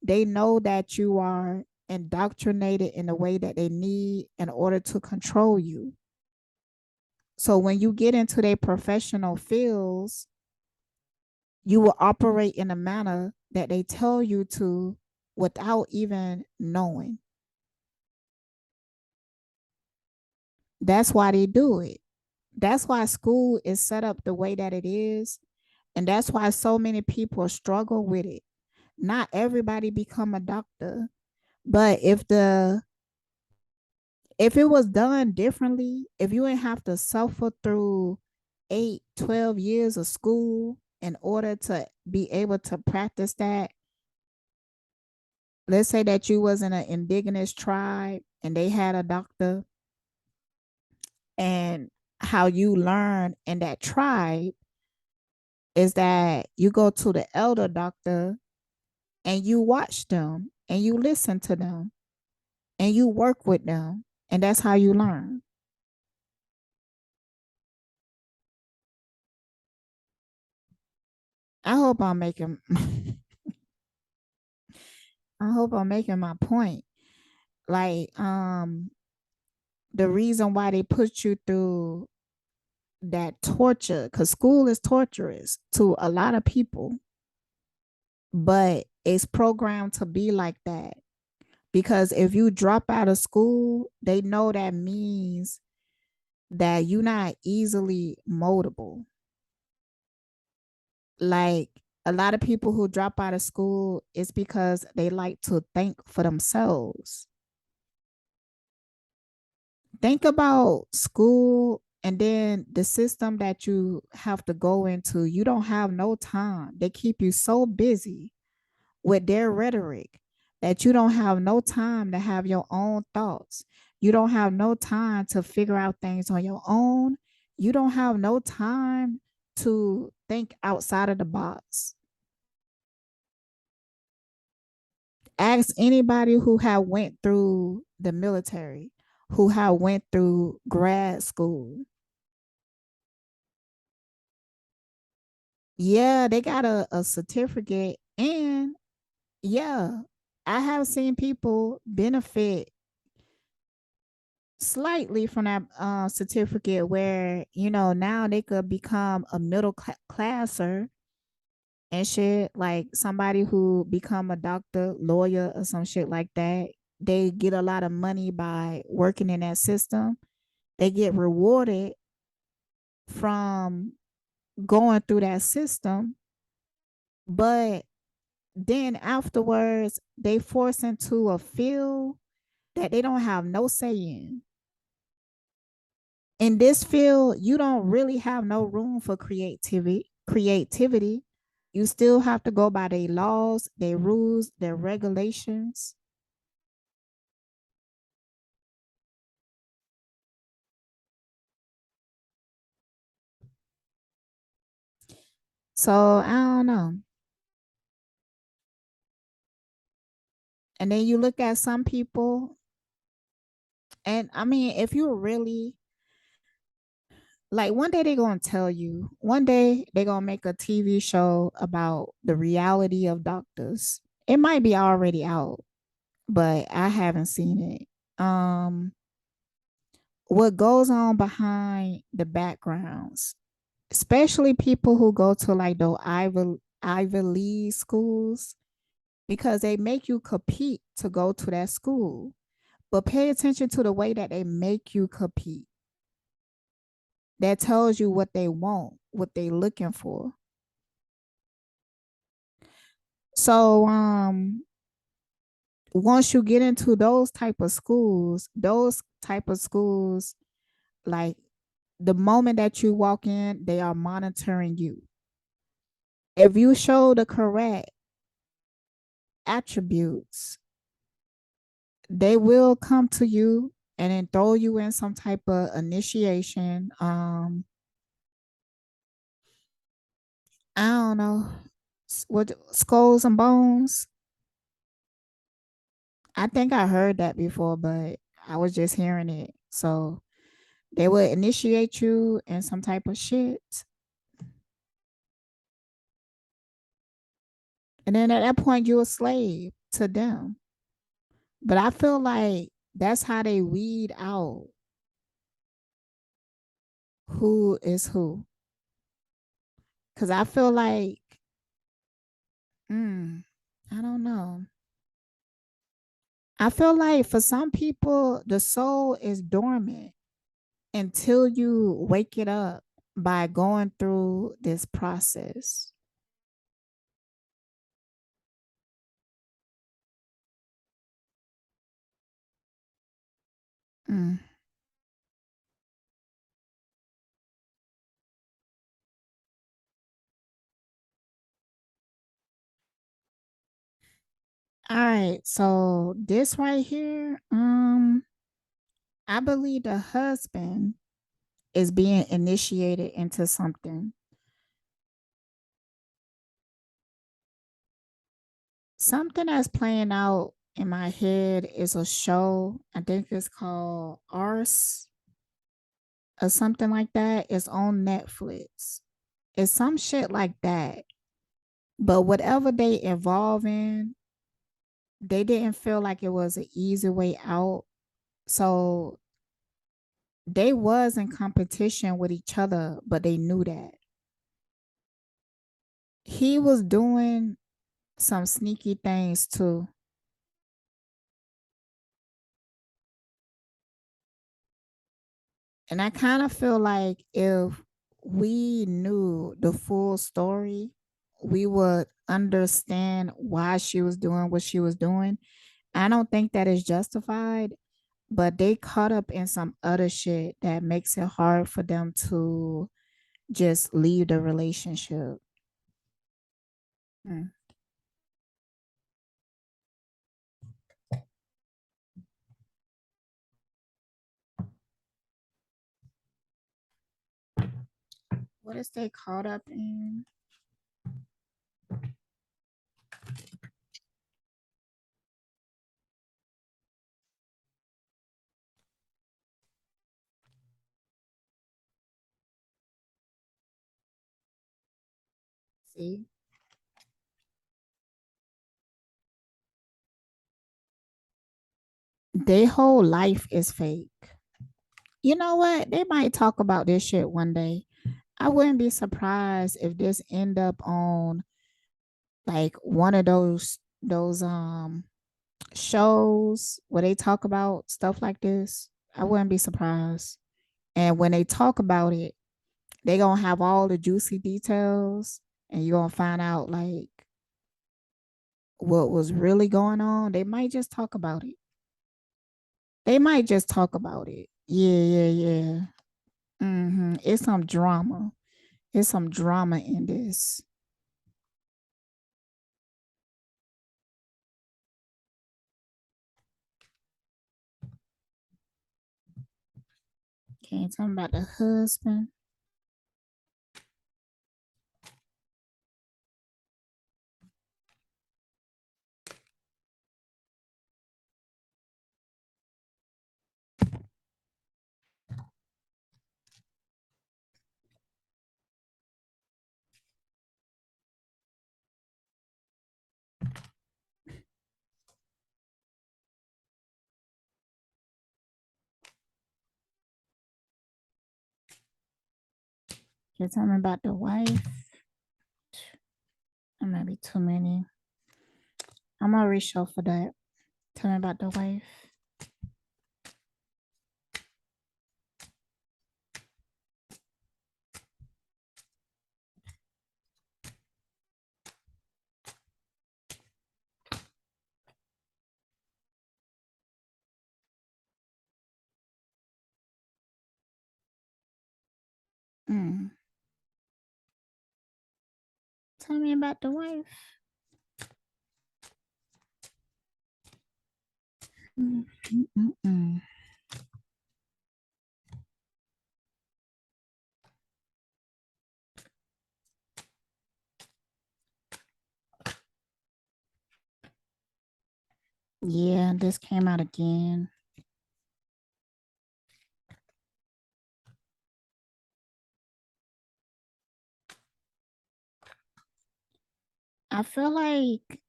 they know that you are indoctrinated in the way that they need in order to control you. So when you get into their professional fields, you will operate in a manner that they tell you to without even knowing. That's why they do it. That's why school is set up the way that it is. And that's why so many people struggle with it. Not everybody become a doctor, but if it was done differently, if you didn't have to suffer through 8, 12 years of school in order to be able to practice that, let's say that you was in an indigenous tribe and they had a doctor, and how you learn in that tribe is that you go to the elder doctor and you watch them and you listen to them. and you work with them, and that's how you learn. I hope I'm making I hope I'm making my point. Like, the reason why they put you through that torture, because school is torturous to a lot of people, but it's programmed to be like that. Because if you drop out of school, they know that means that you're not easily moldable. Like, a lot of people who drop out of school, it's because they like to think for themselves. Think about school and then the system that you have to go into. You don't have no time. They keep you so busy with their rhetoric that you don't have no time to have your own thoughts. You don't have no time to figure out things on your own. You don't have no time to think outside of the box. Ask anybody who have went through the military, who have went through grad school. Yeah, they got a certificate. And yeah, I have seen people benefit slightly from that certificate where, now they could become a middle classer and shit, like somebody who become a doctor, lawyer, or some shit like that. They get a lot of money by working in that system. They get rewarded from going through that system, but then afterwards they force into a field that they don't have no say in. In this field, you don't really have no room for creativity. You still have to go by their laws, their rules, their regulations. So I don't know. And then you look at some people, and I mean, if you really like, one day they're gonna tell you, one day they're gonna make a TV show about the reality of doctors. It might be already out, but I haven't seen it. What goes on behind the backgrounds, especially people who go to like the Ivy League schools, because they make you compete to go to that school. But pay attention to the way that they make you compete. That tells you what they want, what they looking for. So once you get into those type of schools, like, the moment that you walk in, they are monitoring you. If you show the correct attributes, they will come to you and then throw you in some type of initiation. I don't know what, skulls and bones. I think I heard that before, but I was just hearing it. So they will initiate you in some type of shit. And then at that point, you're a slave to them. But I feel like that's how they weed out who is who. Because I feel like, I don't know. I feel like for some people, the soul is dormant until you wake it up by going through this process. Mm. All right, so this right here, I believe the husband is being initiated into something that's playing out in my head is a show. I think it's called Ars or something like that. It's on Netflix. It's some shit like that. But whatever they involve in, they didn't feel like it was an easy way out. So they was in competition with each other, but they knew that. He was doing some sneaky things too. And I kind of feel like if we knew the full story, we would understand why she was doing what she was doing. I don't think that is justified, but they caught up in some other shit that makes it hard for them to just leave the relationship. Mm. What is they caught up in? See, their whole life is fake. You know what? They might talk about this shit one day. I wouldn't be surprised if this end up on like one of those shows where they talk about stuff like this. I wouldn't be surprised. And when they talk about it, they gonna have all the juicy details and you're gonna find out like what was really going on. They might just talk about it. They might just talk about it. Yeah, yeah, yeah. It's some drama. It's some drama in this. Okay, tell me about the husband. Okay, tell me about the wife. There might be too many. I'm gonna reshuffle that. Tell me about the wife. Mm. Tell me about the wife. Mm. Yeah, this came out again. I feel like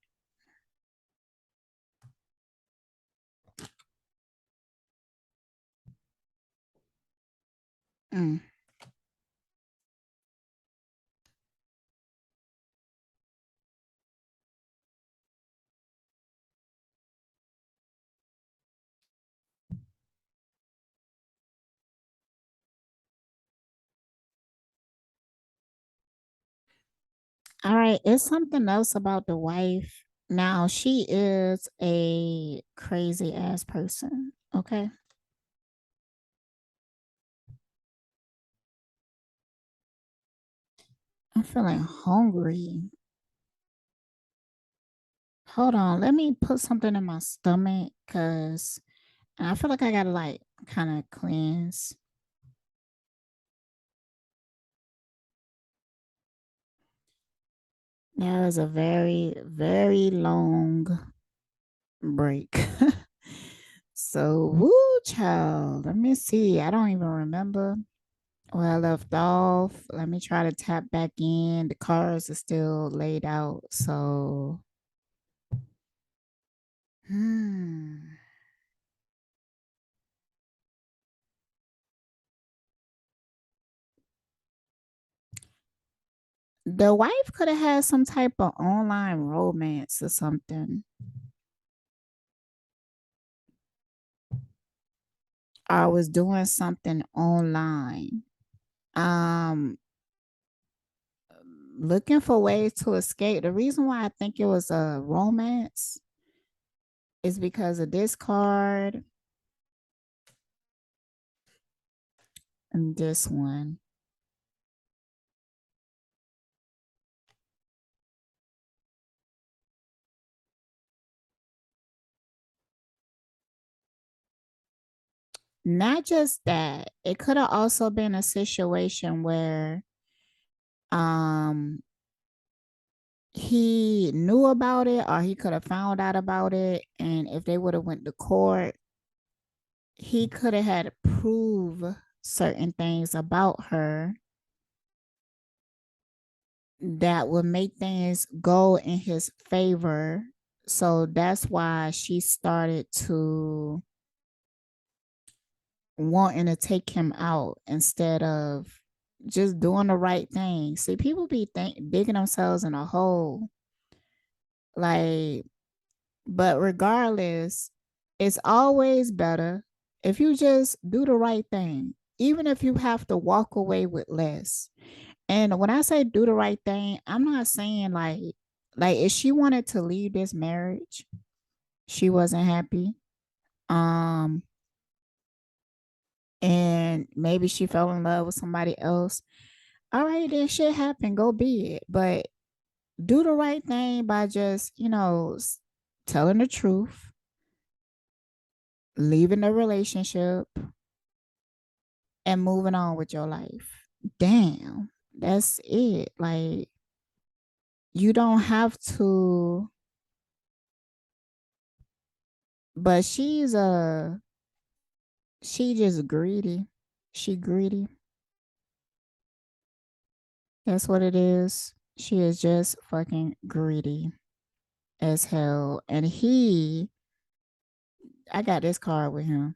mm, all right, it's something else about the wife. Now she is a crazy ass person. Okay. I'm feeling hungry. Hold on, let me put something in my stomach because I feel like I gotta like kind of cleanse. That was a very, very long break. So, woo, child. Let me see. I don't even remember where I left off. Let me try to tap back in. The cards are still laid out. So, hmm. The wife could have had some type of online romance or something. I was doing something online. Um, looking for ways to escape. The reason why I think it was a romance is because of this card and this one. Not just that, it could have also been a situation where um he knew about it or he could have found out about it, and if they would have went to court, he could have had to prove certain things about her that would make things go in his favor. So that's why she started to wanting to take him out instead of just doing the right thing. See, people be digging themselves in a hole. Like, but regardless, it's always better if you just do the right thing, even if you have to walk away with less. And when I say do the right thing, I'm not saying like if she wanted to leave this marriage, she wasn't happy. Um, and maybe she fell in love with somebody else. All right, then shit happened. Go be it. But do the right thing by just, telling the truth, leaving the relationship, and moving on with your life. Damn, that's it. Like, you don't have to, but she just greedy. She greedy. That's what it is. She is just fucking greedy as hell. And I got this card with him.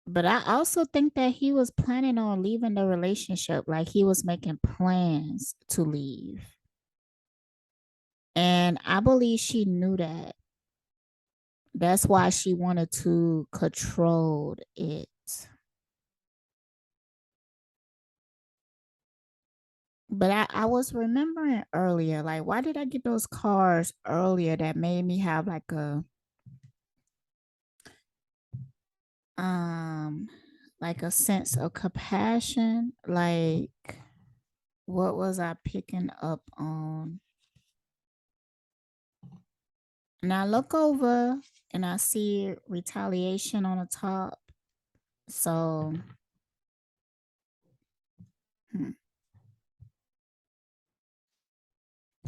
But I also think that he was planning on leaving the relationship. Like he was making plans to leave. And I believe she knew that. That's why she wanted to control it. But I was remembering earlier, like, why did I get those cards earlier that made me have um like a sense of compassion? Like, what was I picking up on? And I look over and I see retaliation on the top. So, all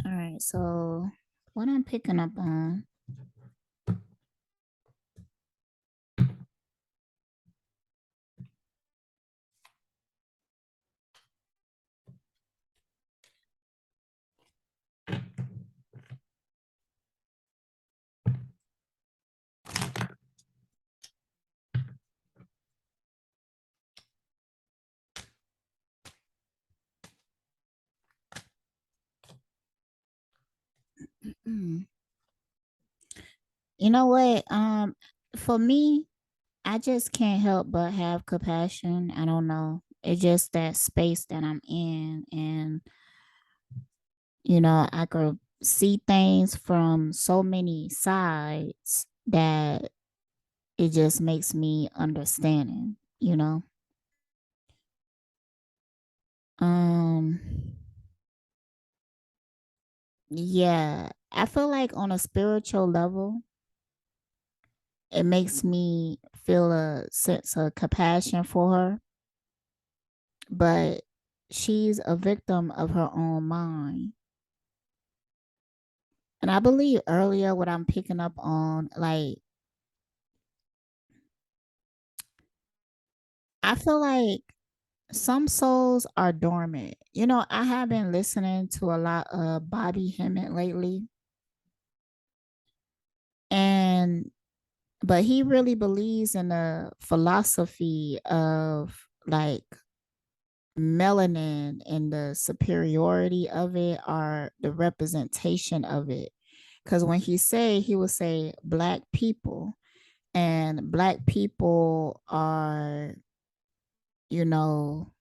right. So, what I'm picking up on. You know what? For me, I just can't help but have compassion. I don't know. It's just that space that I'm in. And, I could see things from so many sides that it just makes me understanding, Um, yeah, I feel like on a spiritual level, it makes me feel a sense of compassion for her, but she's a victim of her own mind. And I believe earlier what I'm picking up on, like, I feel like some souls are dormant. You know, I have been listening to a lot of Bobby Hemmett lately, and but he really believes in the philosophy of like melanin and the superiority of it or the representation of it. Because when he would say black people, and black people are, you know,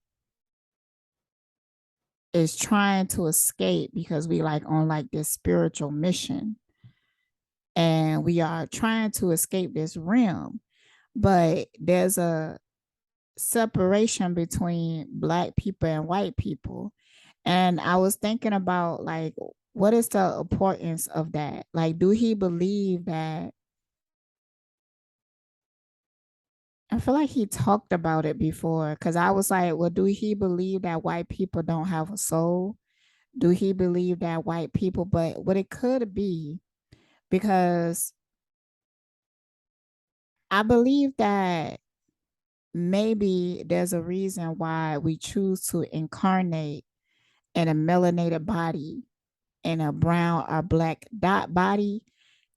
is trying to escape because we like on like this spiritual mission, and we are trying to escape this realm, but there's a separation between black people and white people. And I was thinking about like, what is the importance of that? Like, do he believe that? I feel like he talked about it before because I was like, well, do he believe that white people don't have a soul? Do he believe that white people, but what it could be, because I believe that maybe there's a reason why we choose to incarnate in a melanated body, in a brown or black dot body,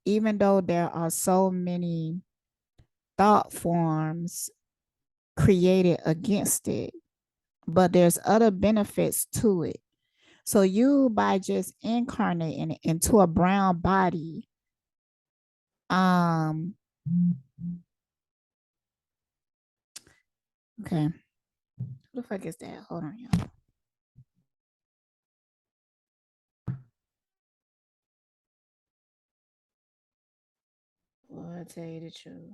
even though there are so many thought forms created against it, but there's other benefits to it. So you, by just incarnating into a brown body, um, okay, who the fuck is that? Hold on, y'all. Well, I'll tell you the truth.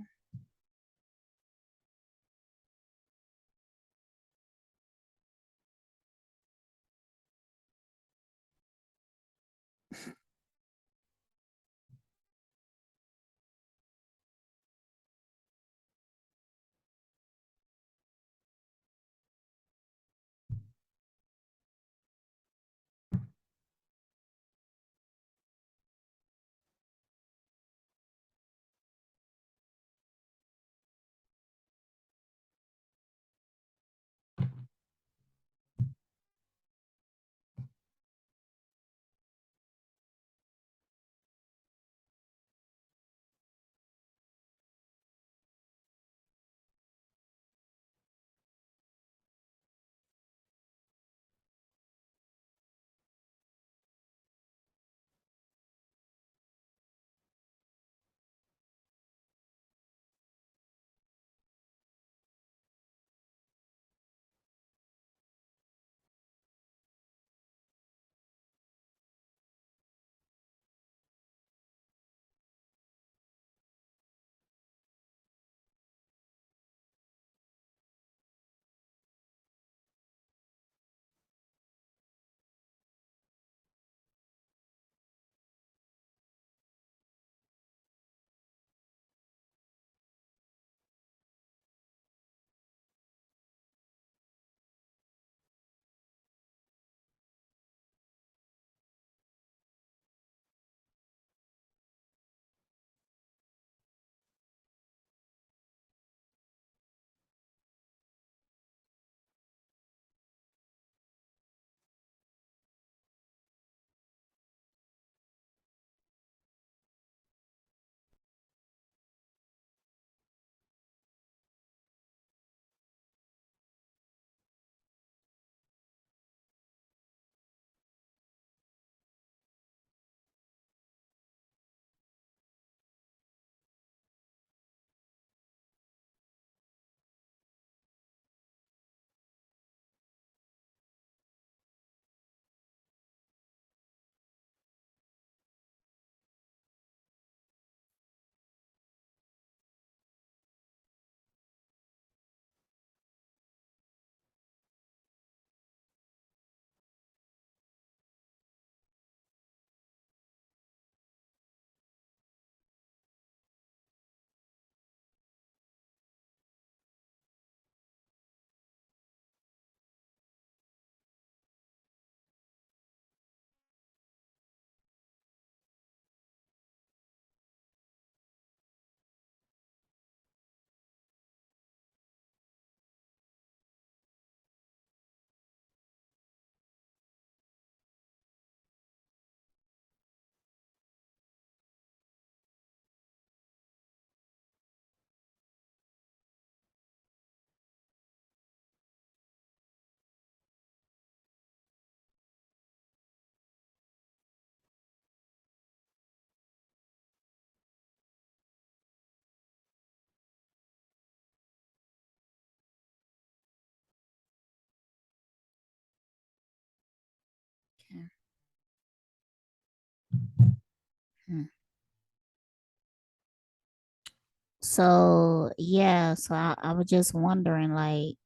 So yeah, so I was just wondering, like,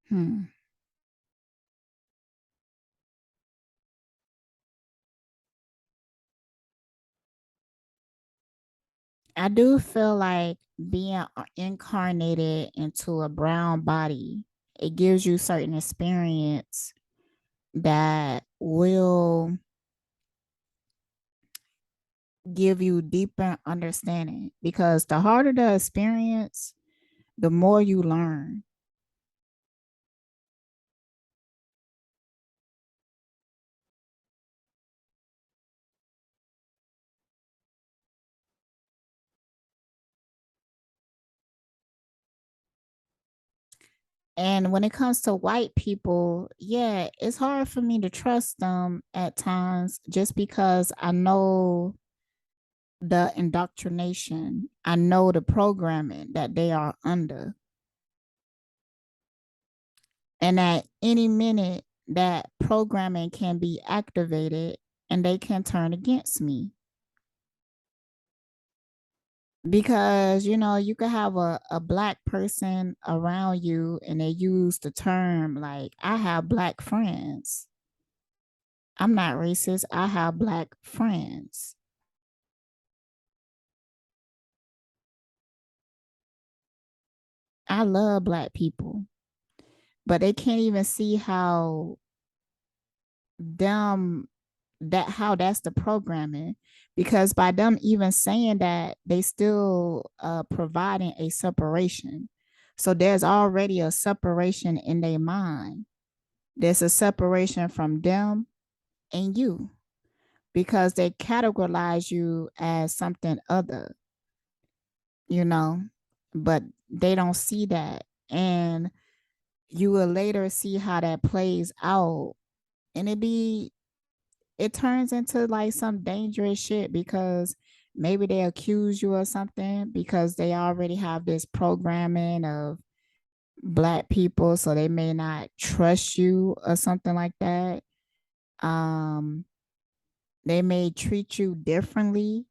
hmm. I do feel like being incarnated into a brown body, it gives you certain experience that will give you deeper understanding, because the harder the experience, the more you learn. And when it comes to white people, yeah, it's hard for me to trust them at times just because I know the indoctrination, I know the programming that they are under. And at any minute, that programming can be activated and they can turn against me. Because, you know, you could have a black person around you and they use the term like, I have black friends. I'm not racist. I have black friends. I love black people, but they can't even see how them that how that's the programming, because by them even saying that, they still providing a separation. So there's already a separation in their mind. There's a separation from them and you, because they categorize you as something other, you know, but they don't see that. And you will later see how that plays out. And it turns into like some dangerous shit, because maybe they accuse you of something because they already have this programming of black people, so they may not trust you or something like that. Um, they may treat you differently,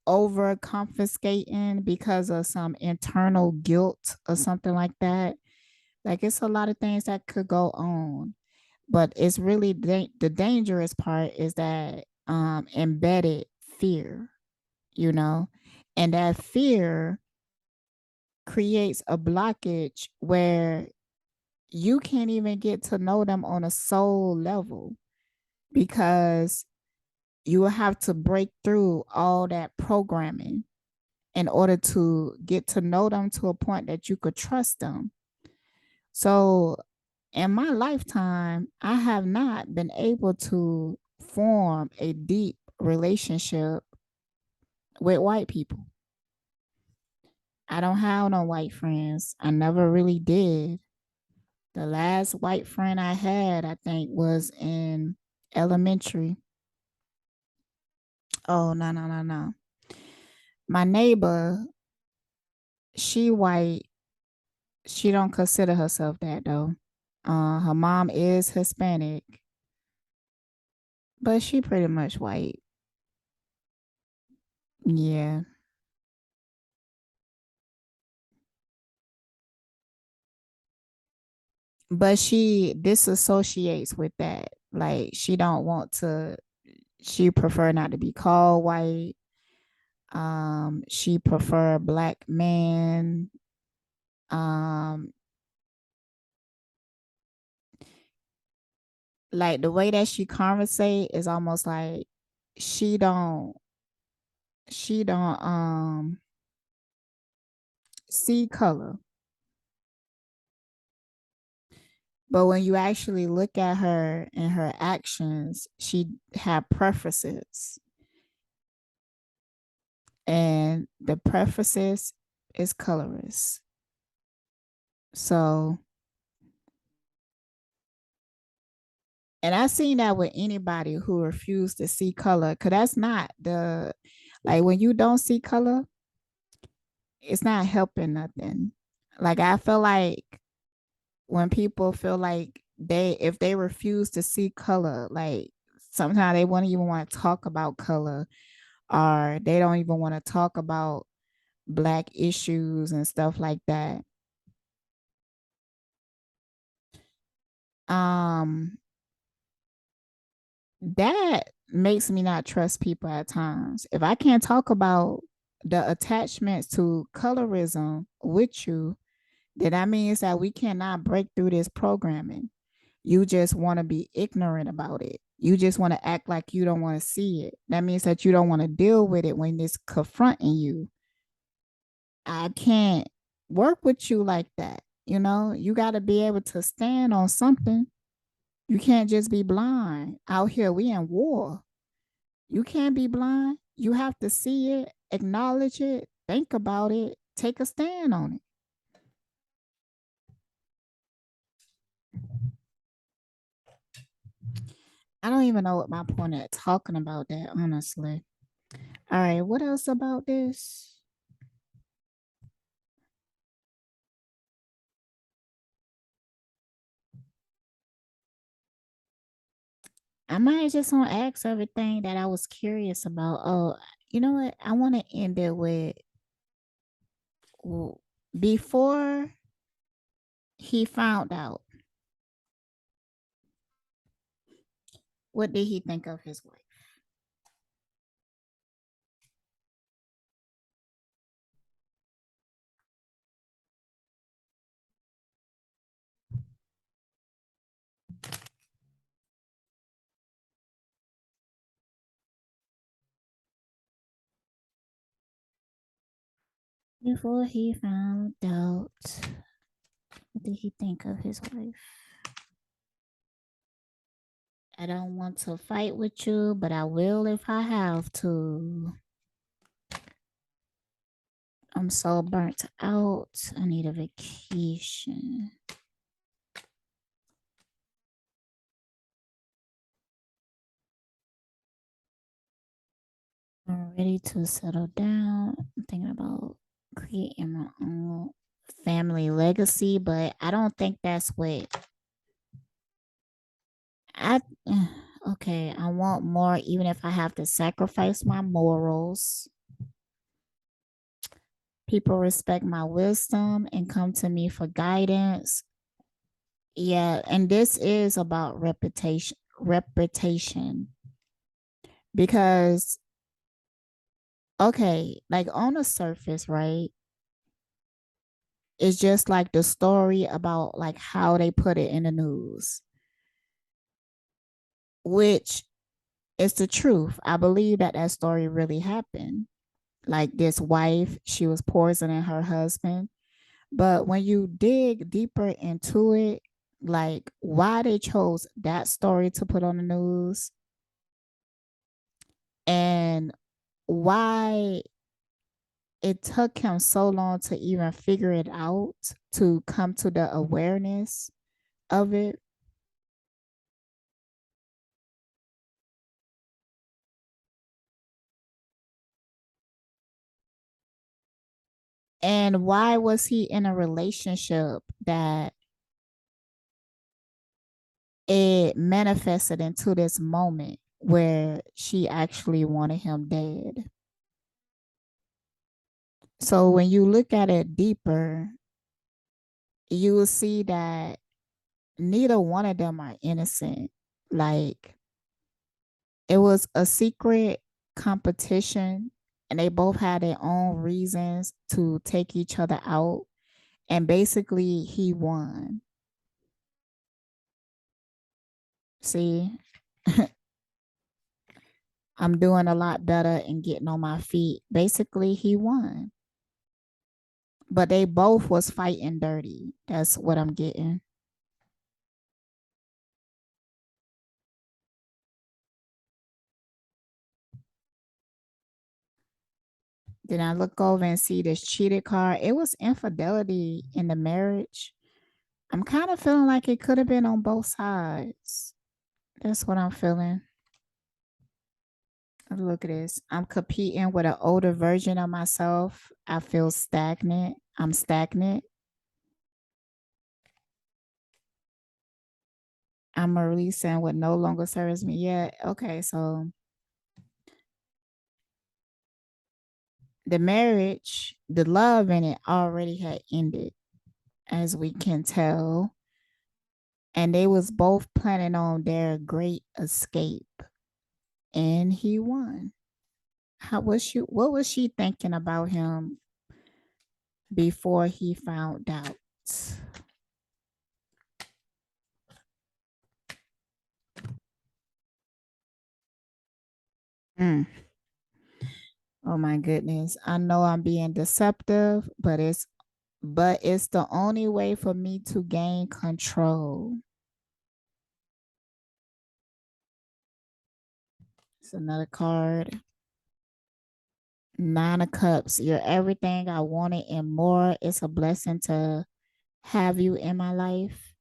over confiscating because of some internal guilt or something like that. Like, it's a lot of things that could go on, but it's really the dangerous part is that embedded fear, you know, and that fear creates a blockage where you can't even get to know them on a soul level, because you will have to break through all that programming in order to get to know them to a point that you could trust them. So in my lifetime, I have not been able to form a deep relationship with white people. I don't have no white friends. I never really did. The last white friend I had, I think, was in elementary. Oh, no, no, no, no. My neighbor, she white. She don't consider herself that though. Her mom is Hispanic, but she pretty much white. Yeah. But she disassociates with that. Like, she don't want to, she prefer not to be called white. She prefer black men. Um, like the way that she conversate is almost like she don't she don't see color. But when you actually look at her and her actions, she have preferences. And the preferences is colorist. So, and I've seen that with anybody who refuse to see color, because that's not the, like, when you don't see color, it's not helping nothing. Like, I feel like when people feel like if they refuse to see color, like sometimes they won't even want to talk about color, or they don't even want to talk about Black issues and stuff like that. That makes me not trust people at times. If I can't talk about the attachments to colorism with you, then that means that we cannot break through this programming. You just want to be ignorant about it. You just want to act like you don't want to see it. That means that you don't want to deal with it when it's confronting you. I can't work with you like that. You got to be able to stand on something. You can't just be blind. Out here, we in war. You can't be blind. You have to see it, acknowledge it, think about it, take a stand on it. I don't even know what my point at talking about that, honestly. All right, what else about this? I might just want to ask everything that I was curious about. Oh, you know what? I want to end it with before he found out. What did he think of his wife? Before he found out, what did he think of his wife? I don't want to fight with you, but I will if I have to. I'm so burnt out. I need a vacation. I'm ready to settle down. I'm thinking about creating my own family legacy, but I don't think that's what I okay, I want more even if I have to sacrifice my morals. People respect my wisdom and come to me for guidance. Yeah, and this is about reputation because okay, like on the surface, right? It's just like the story about like how they put it in the news, which is the truth. I believe that that story really happened. Like this wife, she was poisoning her husband. But when you dig deeper into it, like why they chose that story to put on the news and why it took him so long to even figure it out, to come to the awareness of it. And why was he in a relationship that it manifested into this moment where she actually wanted him dead? So when you look at it deeper, you will see that neither one of them are innocent. Like it was a secret competition and they both had their own reasons to take each other out. And basically, he won. See, I'm doing a lot better and getting on my feet. Basically, he won. But they both was fighting dirty. That's what I'm getting. Then I look over and see this cheated card. It was infidelity in the marriage. I'm kind of feeling like it could have been on both sides. That's what I'm feeling. Look at this. I'm competing with an older version of myself. I feel stagnant. I'm stagnant. I'm releasing what no longer serves me yet. Okay, so the marriage, the love in it already had ended, as we can tell. And they was both planning on their great escape. And he won. What was she thinking about him before he found out? Mm. Oh my goodness. I know I'm being deceptive, but it's the only way for me to gain control. It's another card. 9 of Cups. You're everything I wanted and more. It's a blessing to have you in my life.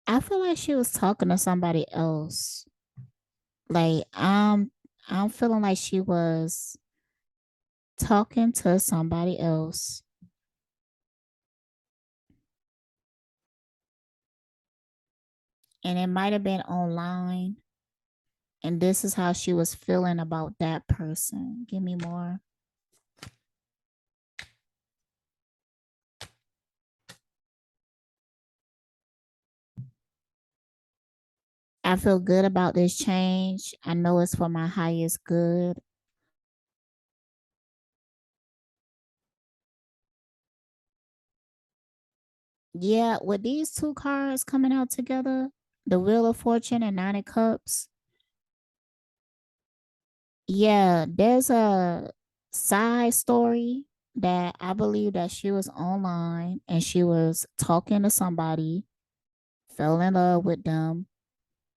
I feel like she was talking to somebody else. Like I'm feeling like she was talking to somebody else. And it might have been online. And this is how she was feeling about that person. Give me more. I feel good about this change. I know it's for my highest good. Yeah, with these two cards coming out together, the Wheel of Fortune and 9 of Cups. Yeah, there's a side story that I believe that she was online and she was talking to somebody, fell in love with them,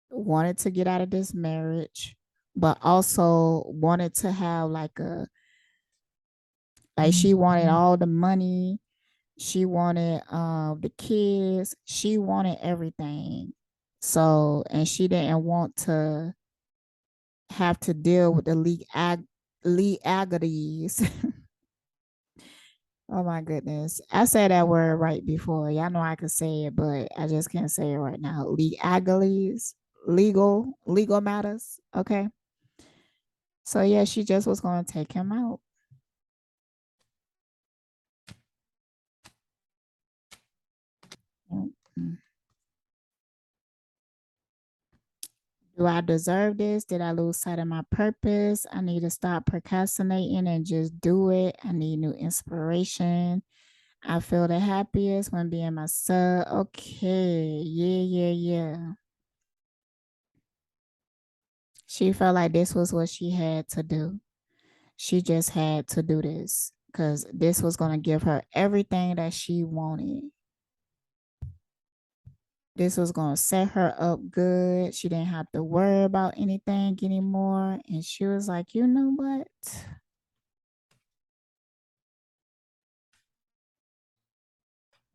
wanted to get out of this marriage, but also wanted to have like she wanted all the money, she wanted the kids, she wanted everything. So, and she didn't want to have to deal with the legalities. Oh my goodness. I said that word right before. Y'all know I could say it, but I just can't say it right now. Legalities, legal matters. Okay. So yeah, she just was going to take him out. Mm. Do I deserve this? Did I lose sight of my purpose? I need to stop procrastinating and just do it. I need new inspiration. I feel the happiest when being myself. Okay. Yeah. She felt like this was what she had to do. She just had to do this because this was going to give her everything that she wanted. This was going to set her up good. She didn't have to worry about anything anymore. And she was like, you know what?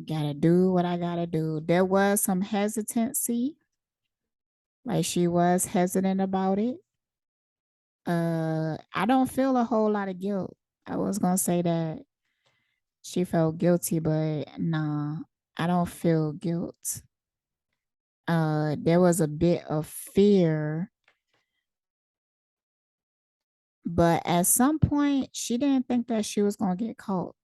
Gotta do what I gotta do. There was some hesitancy. Like she was hesitant about it. I don't feel a whole lot of guilt. I was gonna say that she felt guilty, but nah, I don't feel guilt. There was a bit of fear, but at some point she didn't think that she was gonna get caught.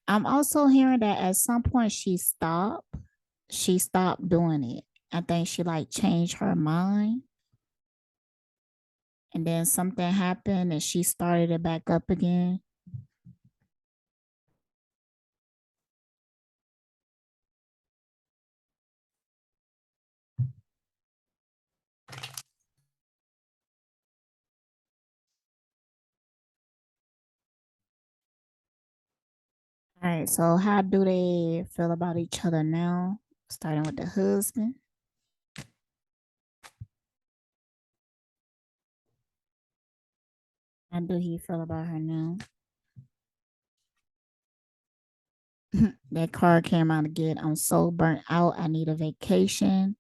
I'm also hearing that at some point she stopped doing it. I think she like changed her mind, and then something happened and she started it back up again. All right, so how do they feel about each other now? Starting with the husband. How do he feel about her now? That card came out again. I'm so burnt out. I need a vacation.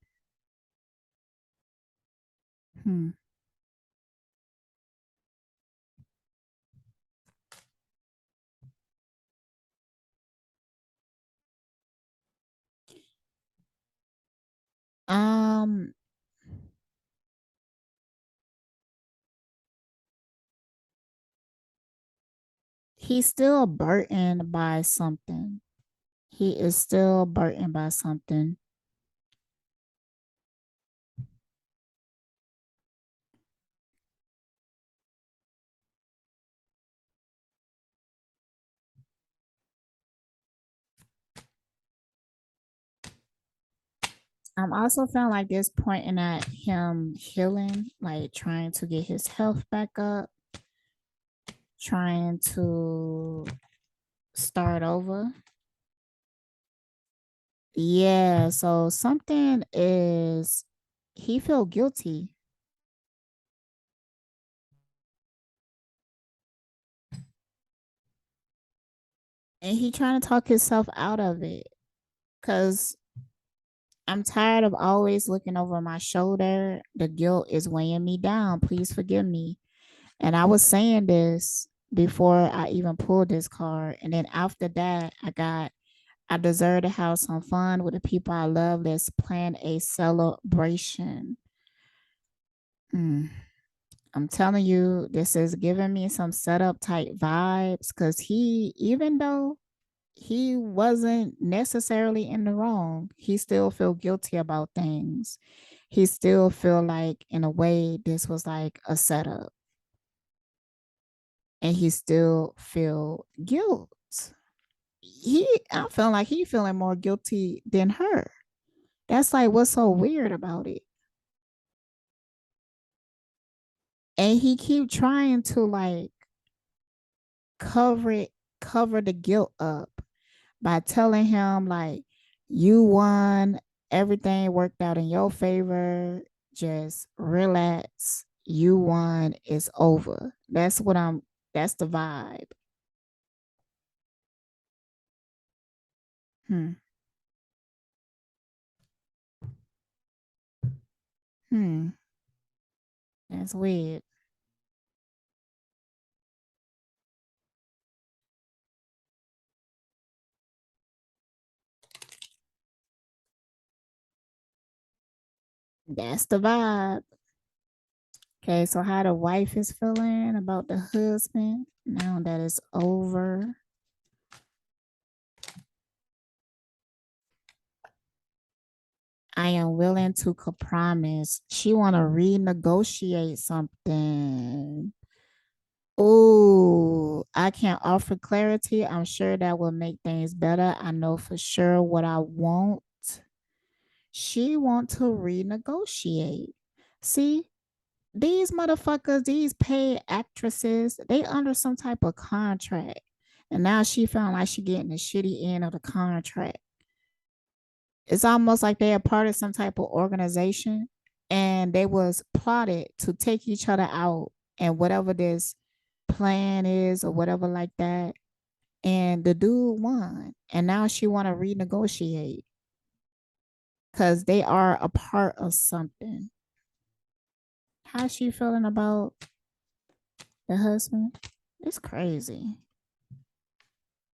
he's still burdened by something. He is still burdened by something. I'm also feeling like this pointing at him healing, like trying to get his health back up, trying to start over. Yeah, so something is, he feel guilty. And he trying to talk himself out of it. Cause I'm tired of always looking over my shoulder. The guilt is weighing me down. Please forgive me. And I was saying this before I even pulled this card. And then after that, I deserve to have some fun with the people I love. Let's plan a celebration. I'm telling you, this is giving me some setup type vibes because even though he wasn't necessarily in the wrong, he still feel guilty about things. He still feel like, in a way, this was like a setup, and he still feel guilt. I feel like he feeling more guilty than her. That's like what's so weird about it. And he keep trying to like cover the guilt up by telling him like, you won, everything worked out in your favor, just relax, you won, it's over. That's the vibe. Hmm. Hmm. That's weird. That's the vibe. Okay, so how the wife is feeling about the husband now that it's over. I am willing to compromise. She want to renegotiate something. Oh, I can offer clarity. I'm sure that will make things better. I know for sure what I want. She want to renegotiate. See, these motherfuckers, these paid actresses, they under some type of contract. And now she found like she getting the shitty end of the contract. It's almost like they are part of some type of organization and they was plotted to take each other out and whatever this plan is or whatever like that. And the dude won. And now she want to renegotiate because they are a part of something. How's she feeling about the husband? It's crazy.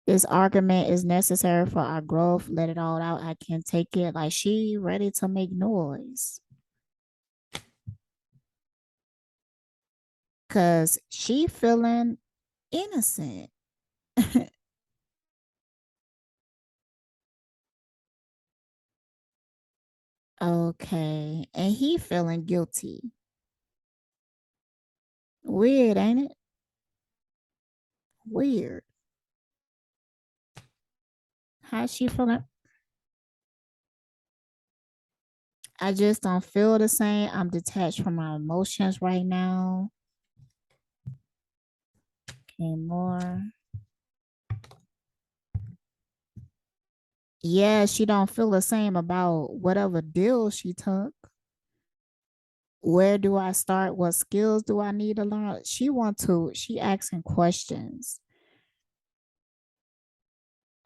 This argument is necessary for our growth. Let it all out. I can't take it. Like she ready to make noise. Cause she feeling innocent. Okay. And he feeling guilty. Weird, ain't it? Weird. How's she feeling? I just don't feel the same. I'm detached from my emotions right now. Okay, more. Yeah, she don't feel the same about whatever deal she took. Where do I start? What skills do I need to learn? She asking questions.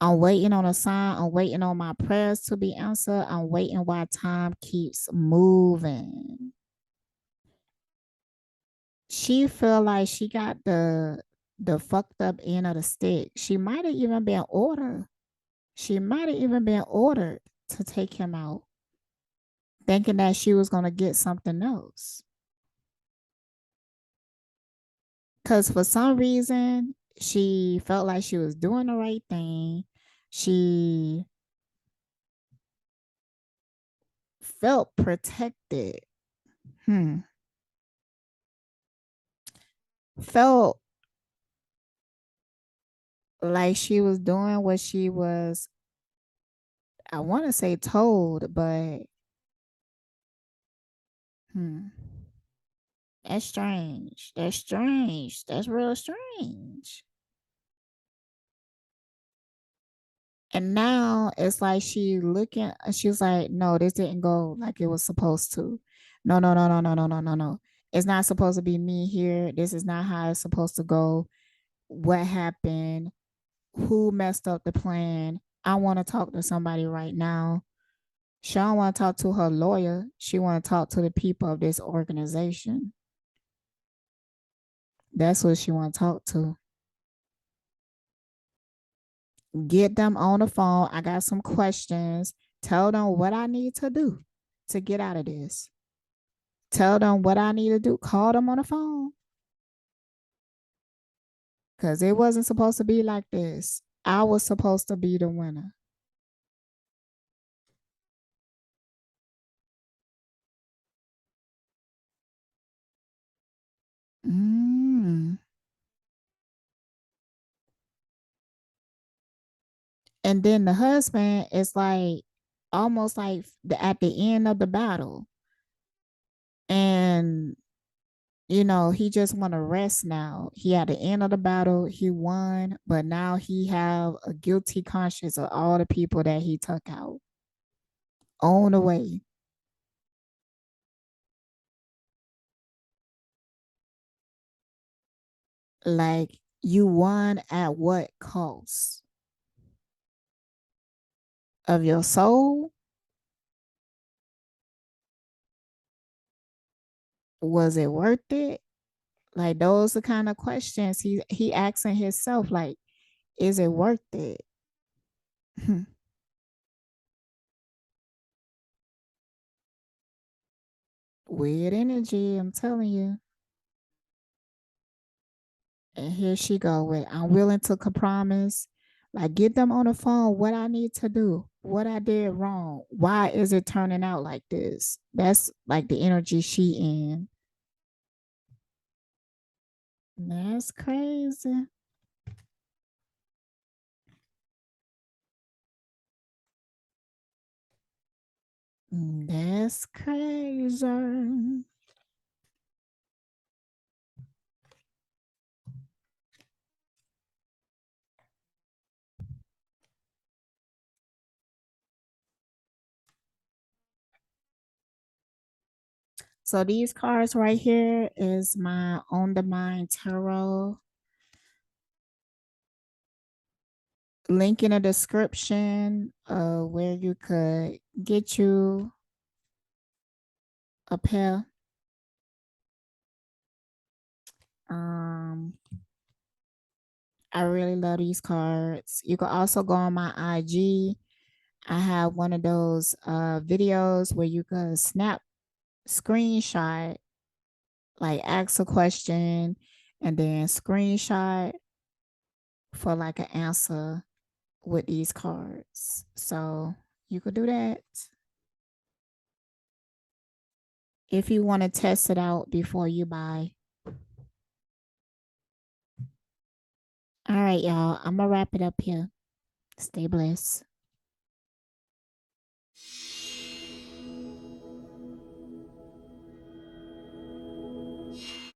I'm waiting on a sign. I'm waiting on my prayers to be answered. I'm waiting while time keeps moving. She feel like she got the fucked up end of the stick. She might have even been ordered. She might have even been ordered to take him out. thinking that she was going to get something else. Because for some reason, she felt like she was doing the right thing. She felt protected. Felt like she was doing what she was, I want to say told, but that's strange. That's strange. That's real strange. And now it's like she looking, she's like, no, this didn't go like it was supposed to. No, no, no, no, no, no, no, no, no. It's not supposed to be me here. This is not how it's supposed to go. What happened? Who messed up the plan? I want to talk to somebody right now. She don't want to talk to her lawyer. She want to talk to the people of this organization. That's what she want to talk to. Get them on the phone. I got some questions. Tell them what I need to do to get out of this. Tell them what I need to do. Call them on the phone. Because it wasn't supposed to be like this. I was supposed to be the winner. And then the husband is like almost like at the end of the battle. And you know, he just want to rest now. He at the end of the battle, he won, but now he have a guilty conscience of all the people that he took out on the way. Like, you won at what cost? Of your soul? Was it worth it? Like, those are the kind of questions he asking himself, like, is it worth it? Weird energy, I'm telling you. And here she go with, I'm willing to compromise. Like, get them on the phone what I need to do, what I did wrong. Why is it turning out like this? That's like the energy she in. That's crazy. That's crazy. So these cards right here is my On the Mind Tarot. Link in the description where you could get you a pair. I really love these cards. You can also go on my IG. I have one of those videos where you can snap screenshot, like ask a question and then screenshot for like an answer with these cards. So you could do that if you want to test it out before you buy. All right, y'all. I'm going to wrap it up here. Stay blessed.